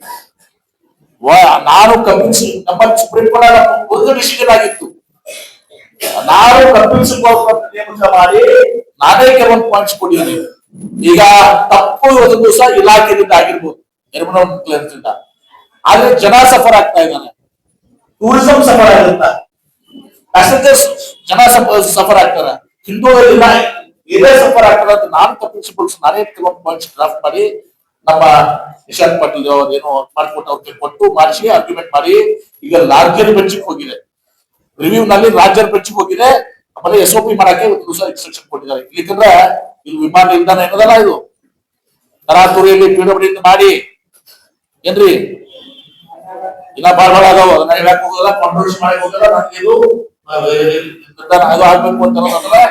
ನಾನು ಕಪಿಲ್ ಸಿಂಗ್ ನಮ್ಮ ಸುಪ್ರೀಂ ಕೋರ್ಟ್ ಒಂದು ಡಿಸಿಷನ್ ಆಗಿತ್ತು, ನಾನು ಕಪಿಲ್ ಸಿಂಗ್ ನೇಮಕ ಮಾಡಿ ನಾನೇ ಕೆಲವೊಂದು ಪಾಯಿಂಟ್ಸ್ ಕೊಟ್ಟಿದ್ದೀನಿ. ಈಗ ತಪ್ಪು ಇವತ್ತು ದಿವಸ ಇಲಾಖೆಯಿಂದ ಆಗಿರ್ಬೋದು, ಎನ್ವಿರಾನ್ಮೆಂಟ್ ಕ್ಲಿಯರೆನ್ಸ್ ಇಂದ, ಆದ್ರೆ ಜನ ಸಫರ್ ಆಗ್ತಾ ಇದ್ದಾನೆ, ಟೂರಿಸಂ ಸಫರ್ ಆಗುತ್ತಾ, ಪ್ಯಾಸೆಂಜರ್ಸ್ ಜನ ಸಫರ್ ಆಗ್ತಾರೆ, ಹಿಂದೂಗಳಿಂದ ಇದೇ ಸಫರ್ ಆಗ್ತಾರೆ ಅಂತ ನಾನು ತಪ್ಪಿಸಿಕೊಳ್ಳಿ ನಾನೇ ಕೆಲವೊಂದು ಪಾಯಿಂಟ್ಸ್ ಡ್ರಾಫ್ಟ್ ಮಾಡಿ ನಮ್ಮ ನಿಶಾಂತ್ ಪಾಟೀಲ್ ಏನೋ ಮಾಡ್ಕೊಟ್ಟು ಅವ್ರಿಗೆ ಕೊಟ್ಟು ಮಾಡಿಸಿ ಆರ್ಗ್ಯುಮೆಂಟ್ ಮಾಡಿ ಈಗ ರಾಜ್ಯದ ಬೆಂಚಿಗೆ ಹೋಗಿದೆ, ರಿವ್ಯೂ ನಲ್ಲಿ ರಾಜ್ಯದ ಬೆಂಚಿಗೆ ಹೋಗಿದೆ. ಆಮೇಲೆ SOP ಮಾಡಕ್ಕೆ ಒಂದು ದಿವಸ ಇನ್ಸ್ಟ್ರಕ್ಷನ್ ಕೊಟ್ಟಿದ್ದಾರೆ. ಇಲ್ಲಿಕಂದ್ರೆ ಇದು ವಿಮಾನ ನಿಲ್ದಾಣ ಏನದಲ್ಲ, ಇದು ತರಾತುರಿಯಲ್ಲಿ PWD ಮಾಡಿ ಏನ್ರಿ ಇನ್ನ ಬಾಳ ಅದಾವ, ಅದನ್ನ ಹೇಳಕ್ ಹೋಗಲ್ಲ, ಕಾಂಟ್ರವರ್ಸಿ ಮಾಡಕ್ ಹೋಗಲ್ಲ. ನನಗೆ ಇದು ಅದು ಆಗ್ಬೇಕು ಅಂತ ಅನ್ನೋದಂದ್ರೆ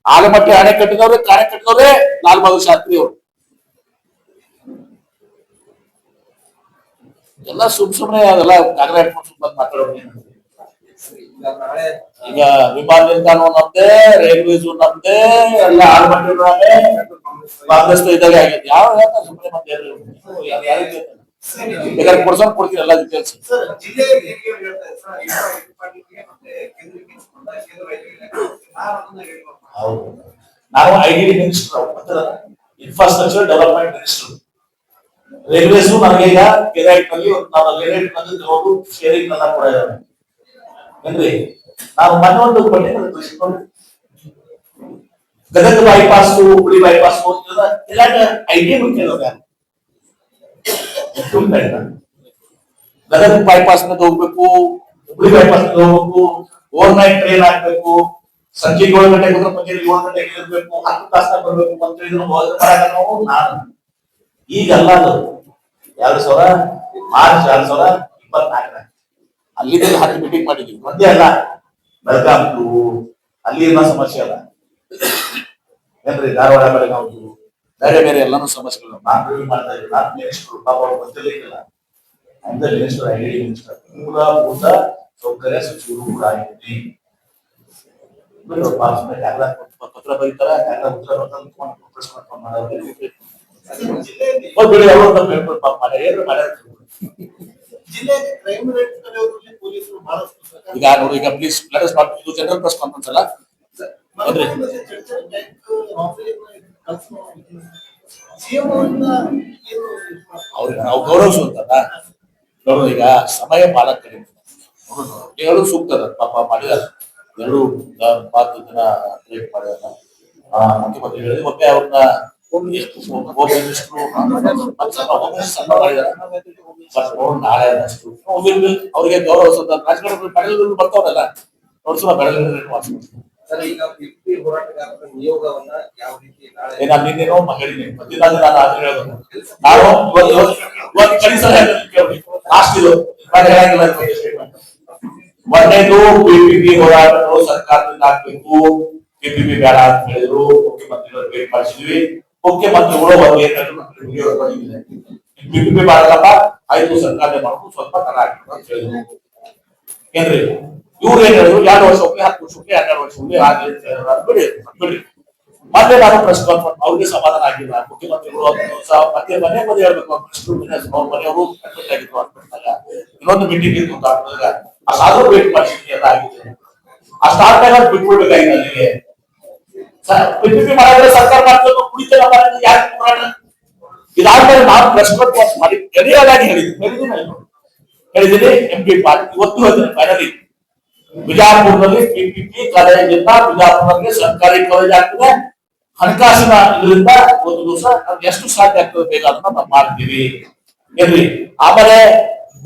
ಆಲಮಟ್ಟಿ ಅಣೆ ಕಟ್ಟಿದವ್ರೆ ಲಾಲ್ ಬಹದ್ದೂರ್ ಶಾಸ್ತ್ರಿ ಅವರು ಎಲ್ಲ ಸುಮ್ನೆ ಅದೆಲ್ಲ ಕಾಗದ ಇಟ್ಕೊಂಡು ಮಾತಾಡೋದು. ಈಗ ವಿಮಾನ ನಿಲ್ದಾಣ ನಮ್ದೇ, ರೈಲ್ವೇಸ್ ನಮ್ದೇ, ಎಲ್ಲ ಆಲಮಟ್ಟಿ ಕಾಂಗ್ರೆಸ್ ಇದ್ದಾಗ ಆಗಿದೆ. ಯಾವ ಸುಮ್ಮನೆ ಮತ್ತೆ ಬೇಕಾದ್ರೆ ಕೊಡ್ಸೋನ್ ಕೊಡ್ತೀನಿ ಎಲ್ಲ ಡೀಟೇಲ್ಸ್. ಹೌದು, ನಾವು IDD minister, infrastructure development minister. Railways ನನಗೆ ಈಗ ಗೆರೈಟ್ ನಲ್ಲಿ ತಗೊಂಡು ಶೇರಿಂಗ್ ನನ್ನ ಕೂಡ ಇದ್ದಾರೆ ಏನ್ರಿ. ನಾವು ಮೊನ್ನೆ ಒಂದು ಗದಗ ಬೈಪಾಸ್, ಹುಬ್ಳಿ ಬೈಪಾಸ್ ಎಲ್ಲ ಐಡಿಯಾ ಮುಖ್ಯ. ಗದಗ ಬೈಪಾಸ್ ನಲ್ಲಿ ಹೋಗ್ಬೇಕು, ಹುಬ್ಳಿ ಬೈಪಾಸ್ ನಲ್ಲಿ ಹೋಗ್ಬೇಕು, ಓವರ್ ನೈಟ್ ಟ್ರೈನ್ ಹಾಕ್ಬೇಕು, ಸಂಜೆ 7 ಗಂಟೆಗೆ ಹೋದ್ರೆ ಮುಂಜಾನೆ 7 ಗಂಟೆಗೆ ಇರ್ಬೇಕು, 10 ತಾಸ ಬರ್ಬೇಕು ಅಂತ ನಾವು ನಾನು ಈಗಲ್ಲ. ಅದು 2000 ಮಾರ್ಚ್ 2024 ಅಲ್ಲಿ 10 ಮೀಟಿಂಗ್ ಮಾಡಿದ್ವಿ. ಒಂದೇ ಅಲ್ಲ, ಬೆಳಗಾಂ ಅಲ್ಲಿ ಏನೋ ಸಮಸ್ಯೆ ಅಲ್ಲ ಏನ್ರಿ, ಧಾರವಾಡ ಬೆಳಗಾಂ ಬೇರೆ ಬೇರೆ ಎಲ್ಲಾನು ಸಮಸ್ಯೆಗಳು ನಾನು ರಿವ್ಯೂ ಮಾಡ್ತಾ ಇದ್ದೀನಿ. ನಾನು ಮಿನಿಸ್ಟರ್ ಪಾಪ ಅವ್ರು ಗೊತ್ತಿರ್ಲಿಕ್ಕಿಲ್ಲ, ಮಿನಿಸ್ಟರ್ IDD ಮಿನಿಸ್ಟರ್ ಮೂಲಭೂತ ಸೌಕರ್ಯ ಸಚಿವರು ಕೂಡ ಆಗಿದ್ದೀನಿ. ಪತ್ರ ಬರೀತಾರ, ಈಗ ನೋಡಿ, ಈಗ ಪ್ಲೀಸ್ ಲೆಟ್ ಅಸ್ ನಾಟ್ ಇದು ಜನರಲ್ ಪ್ರೆಸ್ ಕಾನ್ಫರೆನ್ಸ್ ಅಲ್ಲ ಅಂದ್ರೆ ಅವ್ರಿಗೆ ನಾವು ಗೌರವಿಸುವಂತಲ್ಲ. ನೋಡು, ಈಗ ಸಮಯ ಬಹಳ ಕಡಿಮೆ, ಹೇಳು ಸೂಕ್ತ ಪಾಪ ಮಾಡಿದಾರ, 2-4 ದಿನ ಲೇಟ್ ಮಾಡಿದಾರ. ಮುಖ್ಯಮಂತ್ರಿ ಹೇಳಿದ್ರೆ ಒಮ್ಮೆ ಅವ್ರನ್ನ ನಾಳೆ ಅವ್ರಿಗೆ ಗೌರವಿಸುತ್ತ ರಾಜಕಾರಣ ಬರ್ತಾವಲ್ಲ ನೋಡ್ಸುವ ನಾನು ನಿನ್ನೇನೋ ಹೇಳಿನಿ, ನಾನು ಹೇಳೋದು ನಾವು ಲಾಸ್ಟ್ ಇದು ಹೇಳಂಗಿಲ್ಲ. ಒಂದೇದು PPP ಹೋರಾಟಗಳು ಸರ್ಕಾರದಿಂದ ಆಗ್ಬೇಕು, PPP ಬೇಡ ಅಂತ ಹೇಳಿದ್ರು, ಮುಖ್ಯಮಂತ್ರಿಗಳು ಭೇಟಿ ಮಾಡಿಸಿದ್ವಿ. ಮುಖ್ಯಮಂತ್ರಿಗಳು PPP ಮಾಡಲ್ಲಪ್ಪ, ಆಯ್ತು ಸರ್ಕಾರ ಮಾಡೋದು, ಸ್ವಲ್ಪ ತರ ಆಗ್ತದೆ ಅಂತ ಹೇಳಿದ್ರು. ಏನ್ರಿ ಇವ್ರು ಏನ್ ಹೇಳಿದ್ರು, 2 ವರ್ಷ ಹೋಗಿ 10 ವರ್ಷ ಹೋಗಿ 12 ವರ್ಷ ಹೋಗಿ ಆಗ್ಲಿ ಬಿಡಿ. ಮತ್ತೆ ನಾನು ಪ್ರೆಸ್ ಕಾನ್ಫರೆನ್ಸ್, ಅವ್ರಿಗೆ ಸಮಾಧಾನ ಆಗಿಲ್ಲ. ಮುಖ್ಯಮಂತ್ರಿಗಳು ಮತ್ತೆ ಮನೆ ಮನೆ ಹೇಳ್ಬೇಕು, ಅವ್ರ ಮನೆಯವರು ಅಡ್ಮಿಟ್ ಆಗಿದ್ರು ಹಾಸ್ಪಿಟಲ್, ಇನ್ನೊಂದು ಮೀಟಿಂಗ್ ಇತ್ತು ಅಂತ ಹಾಕಿದಾಗ ಅಷ್ಟಾದ್ರೂ ವೇಟ್ ಮಾಡಿಸಿದ್ವಿ, ಎಲ್ಲ ಆಗಿದೆ. ಅಷ್ಟಾದ ಮೇಲೆ ಬಿಟ್ಬಿಡ್ಬೇಕಾಗಿದೆ ಅಲ್ಲಿಗೆ. PPP ಮಾಡಿದ್ರೆ ಸರ್ಕಾರ ಮಾಡ್ತಾರೆ, ಕುಡಿತೇವೆ ಯಾಕೆ ಹೋರಾಟ. ಇದಾದ್ಮೇಲೆ ನಾವು ಪ್ರೆಸ್ ಕಾನ್ಫರೆನ್ಸ್ ಮಾಡಿ ಗೆಳೆಯಾಗಿ ಹೇಳಿದ್ದೀನಿ MP ಪಾಟೀಲ್ ಇವತ್ತು ಫೈನಲಿ ಬಿಜಾಪುರದಲ್ಲಿ PPP ಕಾಲೇಜಿಂದ ಬಿಜಾಪುರದಲ್ಲಿ ಸರ್ಕಾರಿ ಕಾಲೇಜ್ ಆಗ್ತದೆ. ಹಣಕಾಸಿನ ಇದರಿಂದ ಒಂದು ದಿವಸ ಎಷ್ಟು ಸಾಧ್ಯ ಆಗ್ತದೆ ಬೇಗ ಅದನ್ನ ನಾವು ಮಾಡ್ತೀವಿ ಏನ್ರಿ. ಆಮೇಲೆ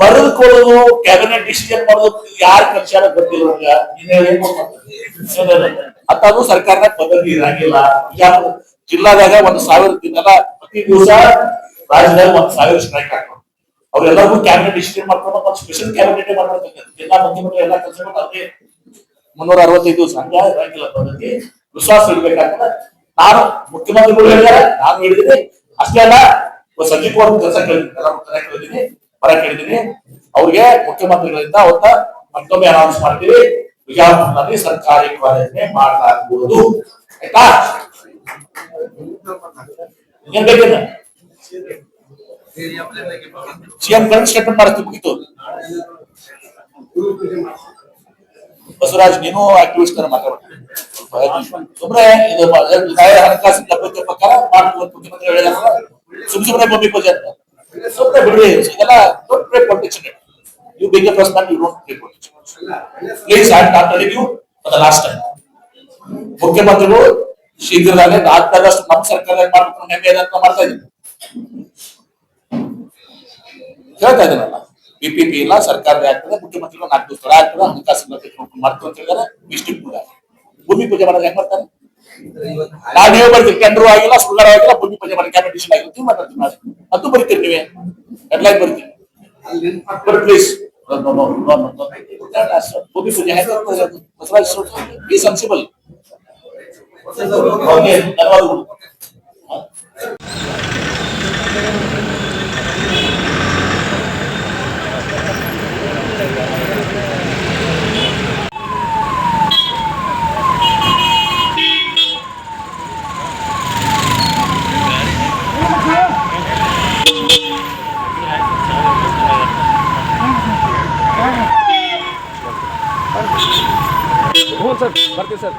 ಬರೆದುಕೊಳ್ಳೋದು, ಕ್ಯಾಬಿನೆಟ್ ಡಿಸಿಷನ್ ಮಾಡೋದು ಯಾರು ಕಕ್ಷಾರ ಗೊತ್ತಿಲ್ಲ ಅದು ಸರ್ಕಾರದ ಪದ್ಧತಿ ಇರಂಗಿಲ್ಲ. ಬಿಜಾಪುರ ಜಿಲ್ಲಾದಾಗ 1000 ದಿನ ಪ್ರತಿ ದಿವಸ ರಾಜ್ಯದಾಗ 1000 ಸ್ಟ್ರೈಕ್ ಆಗ್ತದೆ. ಅವ್ರೆಲ್ಲರಿಗೂ ಕ್ಯಾಬಿನೆಟ್ ಡಿಸಿಷನ್ ಮಾಡ್ಕೊಂಡು ಒಂದು ಸ್ಪೆಷಲ್ ಕ್ಯಾಬಿನೆಟ್ ಮಾಡ್ಬೇಕು. ಜಿಲ್ಲಾ ಮುಖ್ಯಮಂತ್ರಿ ಎಲ್ಲ ಕೆಲಸಗಳು ಅದೇ 365 ದಿವಸ ಹಂಗ ಇರಂಗಿಲ್ಲ ಪದ್ಧತಿ. ವಿಶ್ವಾಸ ಇಡ್ಬೇಕಾಗ್ತದೆ. ನಾನು ಮುಖ್ಯಮಂತ್ರಿಗಳು ಹೇಳಿದಾರೆ, ನಾನು ಹೇಳಿದ್ದೀನಿ. ಅಷ್ಟೇ ಅಲ್ಲ, ಸಂಜೆ ಕೆಲಸ ಕೇಳಿದ್ದೀನಿ, ಹೊರ ಕೇಳಿದ್ದೀನಿ. ಅವ್ರಿಗೆ ಮುಖ್ಯಮಂತ್ರಿಗಳಿಂದ ಅವತ್ತ ಮತ್ತೊಮ್ಮೆ ಅನೌನ್ಸ್ ಮಾಡ್ತೀವಿ, ಬಿಜಾಪುರದಲ್ಲಿ ಸರ್ಕಾರಿ ಕಾಲೇಜ್ ಮಾಡಲಾಗುವುದು. ಆಯ್ತಾ? ಏನ್ ಬೇಕಿಲ್ಲ CM ಕರೆಂಟ್ ಸ್ಟೇಟ್ಮೆಂಟ್ ಮಾಡ್ತೀವಿ, ಮುಗಿತು. ಬಸವರಾಜ್, ನೀನು ಆಕ್ಟಿವಿಸ್ಟ್ ಮಾತಾಡ್ತೀನಿ ಸ್ವಲ್ಪ. ಸುಮ್ಮನೆ ಇದು ಹಣಕಾಸಿನ ಲಭ್ಯತೆ ಪ್ರಕಾರ ಮಾಡ್ತೀವಿ ಮುಖ್ಯಮಂತ್ರಿ ಹೇಳಿದಾರಲ್ಲ, ಸುಮ್ಮನೆ ಭೂಮಿ ಪೂಜೆ ಅಂತ ಸುಮ್ಮನೆ ಬಿಡ್ರಿ. ಇದೆಲ್ಲ don't play politics. You big a person, you don't play politics. Please I am not telling you for the last time. ಮುಖ್ಯಮಂತ್ರಿಗಳು ಶೀಘ್ರದಲ್ಲೇ ಆಗ್ತಾದಷ್ಟು ನಮ್ಮ ಸರ್ಕಾರದಲ್ಲಿ ಮಾಡ್ಬೇಕು ಹೆಮ್ಮೆ ಅಂತ ಮಾಡ್ತಾ ಇದ್ದೀವಿ. ಹೇಳ್ತಾ ಇದ್ದೀನಲ್ಲ, PPP ಇಲ್ಲ ಸರ್ಕಾರದ ಆಗ್ತದೆ, ಮುಖ್ಯಮಂತ್ರಿಗಳು 4 ಸ್ಥಳ ಆಗ್ತದೆ, ಹಣಕಾಸಿನ ಮಾಡ್ತು ಅಂತ ಹೇಳಿದಾರೆ. ಇಷ್ಟು ಕೂಡ ಭೂಮಿ ಪೂಜೆ ಮಾಡೋದು ಹೆಂಗ್ ಮಾಡ್ತಾರೆ? ನಾವು ನೀವು ಬರ್ತೀವಿ, ಟೆಂಡರ್ ಆಗಿಲ್ಲ, ಸುಳ್ಳು ಆಗಿಲ್ಲ, ಭೂಮಿ ಪೂಜೆ ಮಾಡಿ ಕ್ಯಾಬಿನೇಷನ್ ಆಗಿಲ್ಲ, ನೀವು ಮಾತಾಡ್ತೀವಿ, ಅದು ಬರೀತೀರಿ ನೀವೇ ಹೆಡ್ಲೈನ್ ಬರ್ತೀವಿ. ಬಟ್ ಪ್ಲೀಸ್ ಭೂಮಿ ಪೂಜೆ ಬಿ ಸೆನ್ಸಿಬಲ್. ಧನ್ಯವಾದಗಳು. ಹ್ಞೂ ಸರ್, ಬರ್ತೀವಿ ಸರ್.